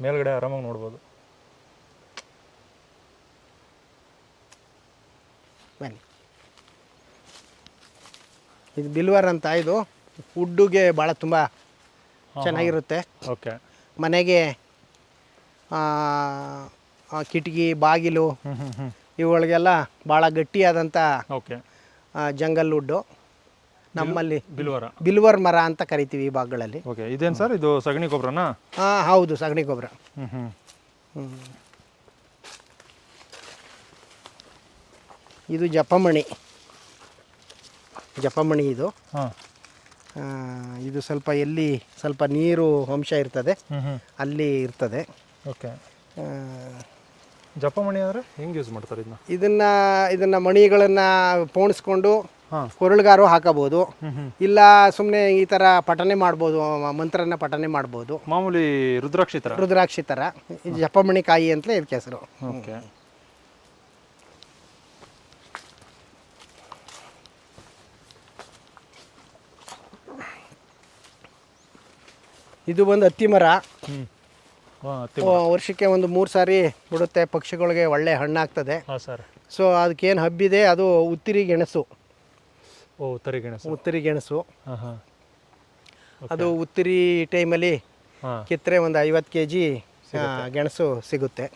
ಮೇಲ್ಗಡೆ ಆರಾಮಾಗಿ ನೋಡ್ಬೋದು. ಬನ್ನಿ, ಇದು ಬಿಲ್ವರ್ ಅಂತ, ಇದು ವುಡ್ಡುಗೆ ಭಾಳ ತುಂಬ ಚೆನ್ನಾಗಿರುತ್ತೆ. ಓಕೆ. ಮನೆಗೆ ಕಿಟಕಿ, ಬಾಗಿಲು ಇವುಗಳಿಗೆಲ್ಲ ಭಾಳ ಗಟ್ಟಿಯಾದಂಥ ಜಂಗಲ್ ವುಡ್ಡು. ನಮ್ಮಲ್ಲಿ ಬಿಲ್ವರ. ಬಿಲ್ವರ್ ಮರ ಅಂತ ಕರಿತೀವಿ ಈ ಭಾಗಗಳಲ್ಲಿ. ಓಕೆ, ಇದೇನು ಸರ್, ಇದು ಸಗಣಿ ಗೊಬ್ಬರನಾ? ಹಾಂ ಹೌದು, ಸಗಣಿ ಗೊಬ್ಬರ. ಇದು ಜಪಮಣಿ ಇದು. ಇದು ಸ್ವಲ್ಪ ಎಲ್ಲಿ ಸ್ವಲ್ಪ ನೀರು ಅಂಶ ಇರ್ತದೆ ಅಲ್ಲಿ ಇರ್ತದೆ. ಓಕೆ, ಜಪಮಣಿ ಅಂದರೆ ಹೆಂಗೆ ಯೂಸ್ ಮಾಡ್ತಾರೆ ಇದನ್ನ ಮಣಿಗಳನ್ನು ಪೋಣಿಸ್ಕೊಂಡು ಕೊರಳುಗಾರು ಹಾಕಬಹುದು, ಇಲ್ಲ ಸುಮ್ಮನೆ ಈ ಥರ ಪಠನೆ ಮಾಡ್ಬೋದು, ಮಂತ್ರನ ಪಠನೆ ಮಾಡ್ಬೋದು. ಮಾಮೂಲಿ ರುದ್ರಾಕ್ಷಿ ಥರ ಜಪಮಣಿ ಕಾಯಿ ಅಂತಲೇ ಇದಕ್ಕೆ ಹೆಸರು. ಓಕೆ, ಇದು ಒಂದು ಹತ್ತಿ ಮರ. ಹತ್ತಿ ವರ್ಷಕ್ಕೆ ಒಂದು 3 ಸಾರಿ ಬಿಡುತ್ತೆ, ಪಕ್ಷಿಗಳಿಗೆ ಒಳ್ಳೆ ಹಣ್ಣಾಗ್ತದೆ. ಸರ್. ಸೊ ಅದಕ್ಕೇನು ಹಬ್ಬಿದೆ ಅದು ಉತ್ತಿರಿ ಗೆಣಸು. ಉತ್ತಿರಿ ಗೆಣಸು ಅದು ಉತ್ತಿರಿ ಟೈಮಲ್ಲಿ ಕಿತ್ತರೆ ಒಂದು 50 kg ಗೆಣಸು ಸಿಗುತ್ತೆ.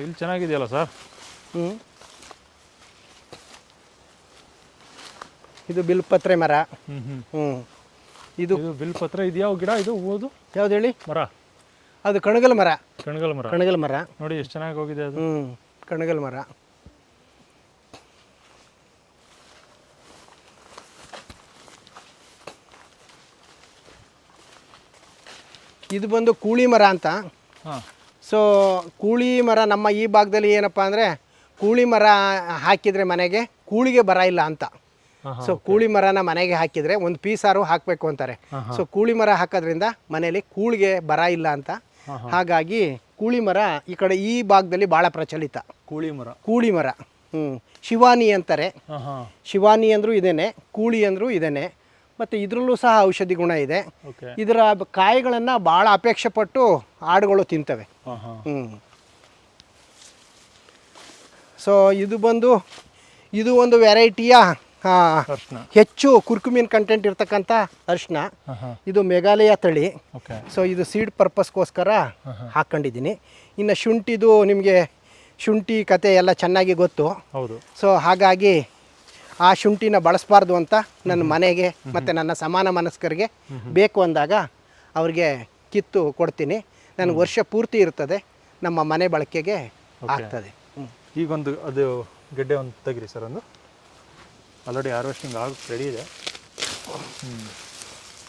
ಇಲ್ಲಿ ಚೆನ್ನಾಗಿದೆಯಲ್ಲ ಸರ್. ಇದು ಬಿಲ್ಪತ್ರೆ ಮರ. ಇದು ಬಿಲ್ಪತ್ರೆ. ಇದು ಯಾವ ಗಿಡ? ಇದು ಹೂವುದು ಯಾವ್ದು ಹೇಳಿ? ಮರ. ಅದು ಕಣಗಲ್ ಮರ. ಕಣಗಲ್ ಮರ ನೋಡಿ ಎಷ್ಟು ಚೆನ್ನಾಗಿ ಹೋಗಿದೆ ಅದು. ಕಣಗಲ್ ಮರ. ಇದು ಬಂದು ಕೂಳಿ ಮರ ಅಂತ. ಸೊ ಕೂಳಿ ಮರ ನಮ್ಮ ಈ ಭಾಗದಲ್ಲಿ ಏನಪ್ಪ ಅಂದರೆ, ಕೂಳಿ ಮರ ಹಾಕಿದರೆ ಮನೆಗೆ ಕೂಳಿಗೆ ಬರ ಇಲ್ಲ ಅಂತ. ಸೊ ಕೂಳಿ ಮರನ ಮನೆಗೆ ಹಾಕಿದರೆ ಒಂದು ಪೀಸಾರು ಹಾಕಬೇಕು ಅಂತಾರೆ. ಸೊ ಕೂಳಿ ಮರ ಹಾಕೋದ್ರಿಂದ ಮನೇಲಿ ಕೂಳಿಗೆ ಬರ ಇಲ್ಲ ಅಂತ. ಹಾಗಾಗಿ ಕೂಳಿ ಮರ ಈ ಕಡೆ ಈ ಭಾಗದಲ್ಲಿ ಭಾಳ ಪ್ರಚಲಿತ. ಕೂಳಿ ಮರ ಶಿವಾನಿ ಅಂತಾರೆ. ಶಿವಾನಿ ಅಂದರೂ ಇದೇನೆ, ಕೂಳಿ ಅಂದರೂ ಇದೇನೆ. ಮತ್ತು ಇದರಲ್ಲೂ ಸಹ ಔಷಧಿ ಗುಣ ಇದೆ. ಇದರ ಕಾಯಿಗಳನ್ನು ಭಾಳ ಅಪೇಕ್ಷೆ ಪಟ್ಟು ಆಡುಗಳು ತಿಂತವೆ. ಸೊ ಇದು ಒಂದು ವೆರೈಟಿಯ ಹೆಚ್ಚು ಕುರ್ಕುಮಿನ್ ಕಂಟೆಂಟ್ ಇರ್ತಕ್ಕಂಥ ಅರಿಶಿನ. ಇದು ಮೇಘಾಲಯ ತಳಿ. ಸೊ ಇದು ಸೀಡ್ ಪರ್ಪಸ್ಗೋಸ್ಕರ ಹಾಕ್ಕೊಂಡಿದ್ದೀನಿ. ಇನ್ನು ಶುಂಠಿದು ನಿಮಗೆ ಶುಂಠಿ ಕತೆ ಎಲ್ಲ ಚೆನ್ನಾಗಿ ಗೊತ್ತು. ಸೊ ಹಾಗಾಗಿ ಆ ಶುಂಠಿನ ಬಳಸಬಾರ್ದು ಅಂತ ನನ್ನ ಮನೆಗೆ ಮತ್ತು ನನ್ನ ಸಮಾನ ಮನಸ್ಕರಿಗೆ ಬೇಕು ಅಂದಾಗ ಅವ್ರಿಗೆ ಕಿತ್ತು ಕೊಡ್ತೀನಿ. ನನಗೆ ವರ್ಷ ಪೂರ್ತಿ ಇರ್ತದೆ, ನಮ್ಮ ಮನೆ ಬಳಕೆಗೆ ಆಗ್ತದೆ. ಈಗೊಂದು ಅದು ಗೆಡ್ಡೆ ಒಂದು ತೆಗಿರಿ ಸರ್. ಒಂದು ಆಲ್ರೆಡಿ ಹಾರ್ವೆಸ್ಟಿಂಗ್ ಆಗಿ ರೆಡಿ ಇದೆ.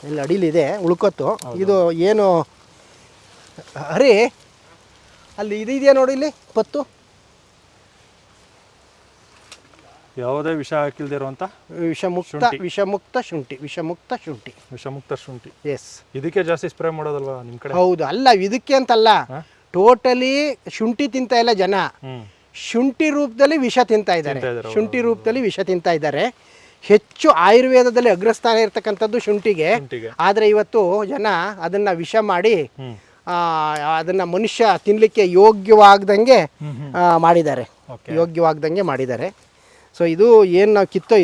ಇಲ್ಲಿ ಅಡಿಲಿದೆ ಉಳ್ಕೊತ್ತು. ಇದು ಏನು ಅರೆ ಅಲ್ಲಿ ಇದೆಯಾ ನೋಡಿ, ಇಲ್ಲಿ ಪತ್ತು ಯಾವುದೇ ವಿಷ ಹಾಕಿಲ್ದೇ ಇರುವಂಥ ವಿಷಮುಕ್ತ ಶುಂಠಿ. ಎಸ್, ಇದಕ್ಕೆ ಜಾಸ್ತಿ ಸ್ಪ್ರೇ ಮಾಡೋದಲ್ವಾ ನಿಮ್ಮ ಕಡೆ? ಹೌದು. ಅಲ್ಲ, ಇದಕ್ಕೆ ಅಂತಲ್ಲ, ಟೋಟಲಿ ಶುಂಠಿ ತಿಂತ ಇಲ್ಲ ಜನ. ಶುಂಠಿ ರೂಪದಲ್ಲಿ ವಿಷ ತಿಂತಾ ಇದ್ದಾರೆ. ಹೆಚ್ಚು ಆಯುರ್ವೇದದಲ್ಲಿ ಅಗ್ರಸ್ಥಾನ ಇರ್ತಕ್ಕಂಥದ್ದು ಶುಂಠಿಗೆ. ಆದರೆ ಇವತ್ತು ಜನ ಅದನ್ನ ವಿಷ ಮಾಡಿ ಅದನ್ನ ಮನುಷ್ಯ ತಿನ್ಲಿಕ್ಕೆ ಯೋಗ್ಯವಾಗ್ದಂಗೆ ಮಾಡಿದ್ದಾರೆ. ಸೊ ಇದು ಏನು ನಾವು ಕಿತ್ತೋ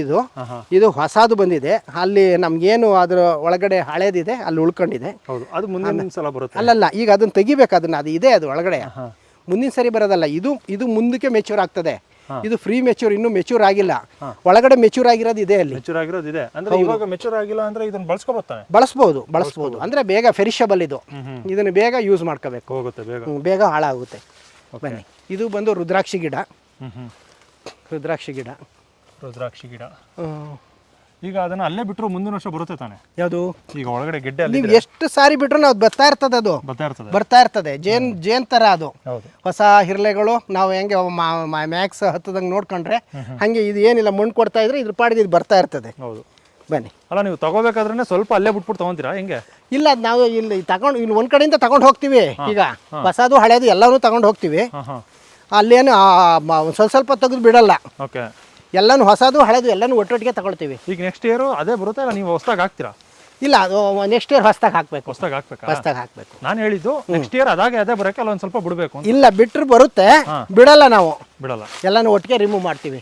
ಇದು ಹೊಸದು ಬಂದಿದೆ. ಅಲ್ಲಿ ನಮ್ಗೇನು ಅದರ ಒಳಗಡೆ ಹಳೇದಿದೆ ಅಲ್ಲಿ ಉಳ್ಕೊಂಡಿದೆ. ಅದು ಮುಂದಿನ ಸಲ ಬರುತ್ತೆ. ಅಲ್ಲಲ್ಲ, ಈಗ ಅದನ್ನ ತೆಗಿಬೇಕು. ಅದು ಇದೆ, ಅದು ಒಳಗಡೆ ಮುಂದಿನ ಸರಿ ಬರೋದಲ್ಲ. ಇದು ಮುಂದಕ್ಕೆ ಮೆಚೂರ್ ಆಗ್ತದೆ. ಇದು ಫ್ರೀ ಮೆಚೂರ್, ಇನ್ನೂ ಮೆಚೂರ್ ಆಗಿಲ್ಲ. ಒಳಗಡೆ ಮೆಚೂರ್ ಆಗಿರೋದು ಇದೆ. ಅಲ್ಲಿ ಮೆಚೂರ್ ಆಗಿಲ್ಲ ಅಂದ್ರೆ ಇದನ್ನ ಬಳಸ್ಬೋದು ಅಂದ್ರೆ ಬೇಗ ಫೆರಿಷಬಲ್. ಇದನ್ನ ಬೇಗ ಯೂಸ್ ಮಾಡ್ಕೋಬೇಕು, ಬೇಗ ಹಾಳಾಗುತ್ತೆ. ಬನ್ನಿ, ಇದು ಬಂದು ರುದ್ರಾಕ್ಷಿ ಗಿಡ. ಈಗ ಅದನ್ನ ಅಲ್ಲೇ ಬಿಟ್ಟರು ಮುಂದಿನ ವರ್ಷ ಬರುತ್ತೆ ತಾನೆ? ಯಾವುದು? ಈಗ ಒಳಗಡೆ ಗೆಡ್ಡೆ ನೀವು ಎಷ್ಟು ಸಾರಿ ಬಿಟ್ರು ನಾವು ಬರ್ತಾ ಇರ್ತದೆ. ಜೇನ್ ತರ ಅದು. ಹೊಸ ಹಿರ್ಲೆಗಳು ನಾವು ಹೆಂಗೆ ಮ್ಯಾಕ್ಸ್ ಹತ್ತದಂಗೆ ನೋಡ್ಕೊಂಡ್ರೆ ಹಂಗೆ ಇದು ಏನಿಲ್ಲ, ಮಣ್ಣು ಕೊಡ್ತಾ ಇದ್ರೆ ಇದ್ರ ಪಾಡಿಗೆ ಇದು ಬರ್ತಾ ಇರ್ತದೆ. ಬನ್ನಿ. ಅಲ್ಲ, ನೀವು ತಗೋಬೇಕಾದ್ರೆ ಸ್ವಲ್ಪ ಅಲ್ಲೇ ಬಿಟ್ಬಿಟ್ಟು ತಗೊಂತೀರಾ ಹೆಂಗೆ? ಇಲ್ಲ, ನಾವು ಇಲ್ಲಿ ಇಲ್ಲಿ ಒಂದ್ ಕಡೆಯಿಂದ ತಗೊಂಡು ಹೋಗ್ತೀವಿ. ಈಗ ಹೊಸದು ಹಳೇದು ಎಲ್ಲಾನು ತಗೊಂಡು ಹೋಗ್ತೀವಿ. ಅಲ್ಲೇನು ಸ್ವಲ್ಪ ತೆಗೆದು ಬಿಡಲ್ಲ. ಎಲ್ಲಾನು ಹೊಸದು ಹಳೇದು ಎಲ್ಲಾನು ಒಟ್ಟೊಟ್ಟಿಗೆ ತಗೊಳ್ತೀವಿ. ಈಗ ನೆಕ್ಸ್ಟ್ ಇಯರ್ ಅದೇ ಬರುತ್ತೆ, ಇಲ್ಲ ನೀವು ಹೊಸದಾಗಿ ಹಾಕ್ತೀರಾ? ಇಲ್ಲ, ಅದು ನೆಕ್ಸ್ಟ್ ಇಯರ್ ಹೊಸದಾಗಿ ಹಾಕ್ಬೇಕು. ನಾನು ಹೇಳಿದ್ದು ನೆಕ್ಸ್ಟ್ ಇಯರ್ ಅದೇ ಬರೋಕೆ ಅಲ್ಲ, ಒಂದು ಸ್ವಲ್ಪ ಬಿಡಬೇಕು. ಇಲ್ಲ, ಬಿಟ್ಟರು ಬರುತ್ತೆ, ಬಿಡಲ್ಲ. ಎಲ್ಲಾನು ಒಟ್ಟಿಗೆ ರಿಮೂವ್ ಮಾಡ್ತೀವಿ.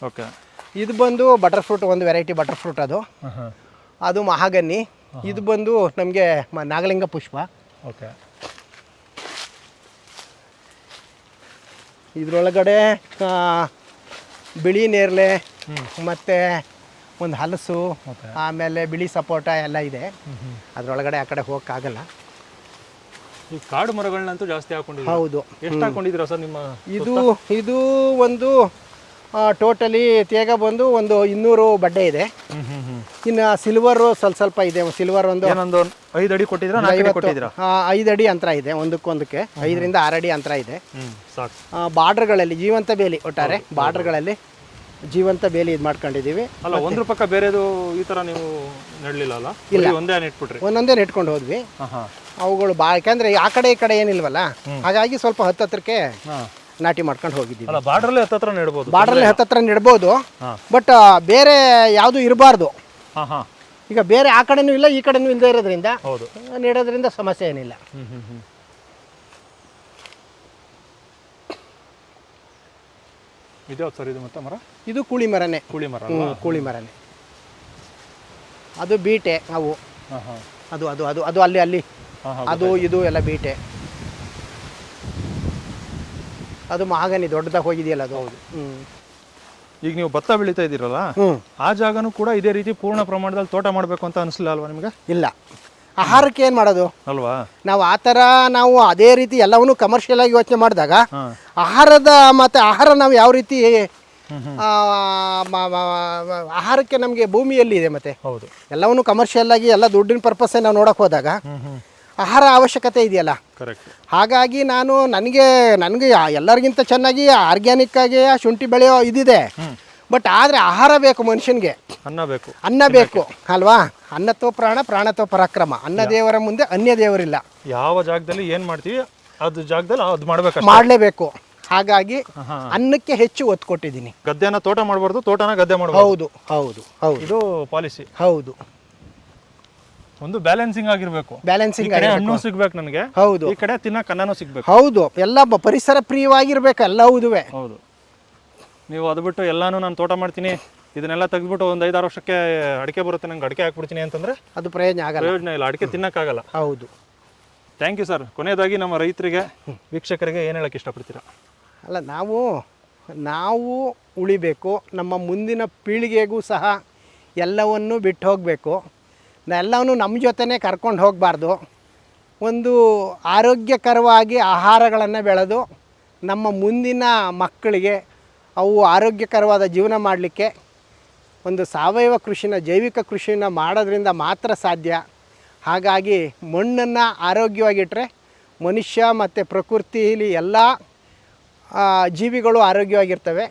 ಇದು ಬಂದು ಬಟರ್ ಫ್ರೂಟ್, ಒಂದು ವೆರೈಟಿ ಬಟರ್ ಫ್ರೂಟ್. ಅದು ಮಹಾಗನಿ. ಇದು ಬಂದು ನಮಗೆ ನಾಗಲಿಂಗ ಪುಷ್ಪ. ಇದರೊಳಗಡೆ ಬಿಳಿ ನೇರಳೆ ಮತ್ತು ಒಂದು ಹಲಸು ಆಮೇಲೆ ಬಿಳಿ ಸಪೋಟ ಎಲ್ಲ ಇದೆ. ಅದರೊಳಗಡೆ ಆ ಕಡೆ ಹೋಗೋಕ್ಕಾಗಲ್ಲ. ಈ ಕಾಡು ಮರಗಳನ್ನಂತೂ ಜಾಸ್ತಿ ಹಾಕೊಂಡಿದ್ದೀರಾ. ಹೌದು. ಎಷ್ಟು ಹಾಕೊಂಡಿದ್ದೀರಾ ಸರ್ ನಿಮ್ಮ? ಇದು ಒಂದು ಟೋಟಲಿ ತೇಗ ಬಂದು ಒಂದು 200 ಬಡ್ಡೆ ಇದೆ. ಇನ್ನು ಸಿಲ್ವರು ಸ್ವಲ್ಪ ಇದೆ. ಸಿಲ್ವರ್ ಒಂದು 5 ಅಡಿ ಕೊಟ್ಟಿದ್ದೀರಾ, 4 ಅಡಿ ಕೊಟ್ಟಿದ್ದೀರಾ? 5 ಅಡಿ ಅಂತರ ಇದೆ ಒಂದಕ್ಕೊಂದಕ್ಕೆ. 5 ರಿಂದ 6 ಅಡಿ ಅಂತರ ಇದೆ. ಸಾಕು. ಬಾರ್ಡರ್ಗಳಲ್ಲಿ ಜೀವಂತ ಬೇಲಿ, ಒಟ್ಟಾರೆ ಬಾರ್ಡರ್ಗಳಲ್ಲಿ ಜೀವಂತ ಬೇಲಿ ಇದು ಮಾಡ್ಕೊಂಡಿದ್ದೀವಿ. ಅಲ್ಲ, ಒಂದ್ರ ಪಕ್ಕ ಬೇರೆದು ಈ ಥರ ನೀವು ನೆಡಲಿಲ್ಲ ಅಲ್ಲ? ಇಲ್ಲ, ಒಂದೇ ನೆಟ್ಬಿಟ್ರಿ. ಒಂದೊಂದೇ ನೆಟ್ಕೊಂಡು ಹೋದ್ವಿ. ಅವುಗಳು ಯಾಕಂದ್ರೆ ಆ ಕಡೆ ಈ ಕಡೆ ಏನಿಲ್ವಲ್ಲ, ಹಾಗಾಗಿ ಸ್ವಲ್ಪ ಹತ್ತತ್ರಕ್ಕೆ ನಾಟಿ ಮಾಡ್ಕೊಂಡು ಹೋಗಿದ್ದೀವಿ. ಅಲ್ಲ, ಬಾರ್ಡ್ರಲ್ಲೇ ಹತ್ತತ್ರ ನೆಡ್ಬೋದು. ಬಾರ್ಡ್ರಲ್ಲಿ ಹತ್ತತ್ರ ನೆಡ್ಬೋದು, ಬಟ್ ಬೇರೆ ಯಾವುದು ಇರಬಾರ್ದು. ಈಗ ಬೇರೆ ಆ ಕಡೆನೂ ಇಲ್ಲ ಈ ಕಡೆನೂ ಇಲ್ಲದೆ ಇರೋದ್ರಿಂದ ನೆಡೋದ್ರಿಂದ ಸಮಸ್ಯೆ ಏನಿಲ್ಲ. ಇದು ಸರ್, ಇದು ಮತ್ತೆ ಮರ? ಇದು ಕೂಳಿ ಮರನೇ. ಕೂಳಿ ಮರ. ಕೂಳಿ ಮರನೇ. ಅದು ಬೀಟೆ. ಅವು ಅದು ಅದು ಅದು ಅದು ಅಲ್ಲಿ ಅಲ್ಲಿ ಅದು ಇದು ಎಲ್ಲ ಬೀಟೆ. ಅದು ಮಹಾಗನಿ ದೊಡ್ಡದಾಗಿ ಹೋಗಿದೆಯಲ್ಲ ಅದು. ಹೌದು. ಈಗ ನೀವು ಭತ್ತ ಬೆಳೀತಾ ಇದ್ದೀರಲ್ಲ, ಆ ಜಾಗನೂ ಕೂಡ ಇದೇ ರೀತಿ ಪೂರ್ಣ ಪ್ರಮಾಣದಲ್ಲಿ ತೋಟ ಮಾಡಬೇಕು ಅಂತ ಅನಿಸಲಿಲ್ಲ ಅಲ್ವಾ ನಿಮಗೆ? ಇಲ್ಲ, ಆಹಾರಕ್ಕೆ ಏನು ಮಾಡೋದು ಅಲ್ವಾ? ನಾವು ಆ ಥರ ನಾವು ಅದೇ ರೀತಿ ಎಲ್ಲವನ್ನೂ ಕಮರ್ಷಿಯಲ್ ಆಗಿ ಯೋಚನೆ ಮಾಡಿದಾಗ ಆಹಾರ ನಾವು ಯಾವ ರೀತಿ ಆಹಾರಕ್ಕೆ ನಮಗೆ ಭೂಮಿಯಲ್ಲಿದೆ. ಮತ್ತೆ ಹೌದು, ಎಲ್ಲವನ್ನೂ ಕಮರ್ಷಿಯಲ್ ಆಗಿ ಎಲ್ಲ ದುಡ್ಡಿನ ಪರ್ಪಸ್ಸೇ ನಾವು ನೋಡೋಕೆ ಹೋದಾಗ ಆಹಾರ ಅವಶ್ಯಕತೆ ಇದೆಯಲ್ಲ. ಕರೆಕ್ಟ್. ಹಾಗಾಗಿ ನನಗೆ ಎಲ್ಲರಿಗಿಂತ ಚೆನ್ನಾಗಿ ಆರ್ಗ್ಯಾನಿಕ್ ಆಗಿ ಶುಂಠಿ ಬೆಳೆಯೋ ಇದಿದೆ. ಬಟ್ ಆದರೆ ಆಹಾರ ಬೇಕು ಮನುಷ್ಯನಿಗೆ. ಅನ್ನ ಬೇಕು ಅಲ್ವಾ? ಅನ್ನತೋ ಪ್ರಾಣ, ಪ್ರಾಣತೋ ಪರಾಕ್ರಮ. ಅನ್ನ ದೇವರ ಮುಂದೆ ಅನ್ಯ ದೇವರಿಲ್ಲ. ಯಾವ ಜಾಗದಲ್ಲಿ ಏನು ಮಾಡ್ತೀವಿ ಅದು ಜಾಗದಲ್ಲಿ ಅದು ಮಾಡಲೇಬೇಕು. ಹಾಗಾಗಿ ಅನ್ನಕ್ಕೆ ಹೆಚ್ಚು ಒತ್ತು ಕೊಟ್ಟಿದ್ದೀನಿ. ಗದ್ದೆನ ತೋಟ ಮಾಡಬಾರ್ದು, ತೋಟನ ಗದ್ದೆ ಮಾಡಬಾರ್ದು. ಹೌದು ಹೌದು ಹೌದು, ಇದು ಪಾಲಿಸಿ. ಹೌದು, ಒಂದು ಬ್ಯಾಲೆನ್ಸಿಂಗ್ ಆಗಿರ್ಬೇಕು. ಬ್ಯಾಲೆನ್ಸಿಂಗ್ ಹಣ್ಣು ಸಿಗ್ಬೇಕು ನನಗೆ, ಹೌದು, ಈ ಕಡೆ ತಿನ್ನಕ್ಕೆ ಅನ್ನನೂ ಸಿಗ್ಬೇಕು. ಹೌದು, ಎಲ್ಲ ಪರಿಸರ ಪ್ರಿಯವಾಗಿರ್ಬೇಕು ಎಲ್ಲವುದುವೆ. ಹೌದು. ನೀವು ಅದು ಬಿಟ್ಟು ಎಲ್ಲಾನು ನಾನು ತೋಟ ಮಾಡ್ತೀನಿ, ಇದನ್ನೆಲ್ಲ ತೆಗೆದ್ಬಿಟ್ಟು ಒಂದು 5-6 ವರ್ಷಕ್ಕೆ ಅಡಿಕೆ ಬರುತ್ತೆ, ನಂಗೆ ಅಡಿಕೆ ಹಾಕ್ಬಿಡ್ತೀನಿ ಅಂತಂದ್ರೆ ಅದು ಪ್ರಯೋಜನ ಇಲ್ಲ. ಅಡಿಕೆ ತಿನ್ನಕ್ಕಾಗಲ್ಲ. ಹೌದು. Thank you sir. ಕೊನೆಯದಾಗಿ ನಮ್ಮ ರೈತರಿಗೆ, ವೀಕ್ಷಕರಿಗೆ ಏನು ಹೇಳಕ್ಕೆ ಇಷ್ಟಪಡ್ತೀರಾ? ಅಲ್ಲ, ನಾವು ಉಳಿಬೇಕು, ನಮ್ಮ ಮುಂದಿನ ಪೀಳಿಗೆಗೂ ಸಹ ಎಲ್ಲವನ್ನು ಬಿಟ್ಟು ಹೋಗಬೇಕು. ಎಲ್ಲವನ್ನೂ ನಮ್ಮ ಜೊತೆನೇ ಕರ್ಕೊಂಡು ಹೋಗಬಾರ್ದು. ಒಂದು ಆರೋಗ್ಯಕರವಾಗಿ ಆಹಾರಗಳನ್ನು ಬೆಳೆದು ನಮ್ಮ ಮುಂದಿನ ಮಕ್ಕಳಿಗೆ ಅವು ಆರೋಗ್ಯಕರವಾದ ಜೀವನ ಮಾಡಲಿಕ್ಕೆ ಒಂದು ಸಾವಯವ ಕೃಷಿನ, ಜೈವಿಕ ಕೃಷಿನ ಮಾಡೋದ್ರಿಂದ ಮಾತ್ರ ಸಾಧ್ಯ. ಹಾಗಾಗಿ ಮಣ್ಣನ್ನು ಆರೋಗ್ಯವಾಗಿಟ್ಟರೆ ಮನುಷ್ಯ ಮತ್ತು ಪ್ರಕೃತಿಯಲ್ಲಿ ಎಲ್ಲ ಜೀವಿಗಳು ಆರೋಗ್ಯವಾಗಿರ್ತವೆ.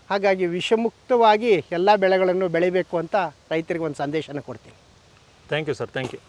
ಹಾಗಾಗಿ ವಿಷಮುಕ್ತವಾಗಿ ಎಲ್ಲ ಬೆಳೆಗಳನ್ನು ಬೆಳಿಬೇಕು ಅಂತ ರೈತರಿಗೆ ಒಂದು ಸಂದೇಶನ ಕೊಡ್ತೀನಿ. Thank you sir. Thank you.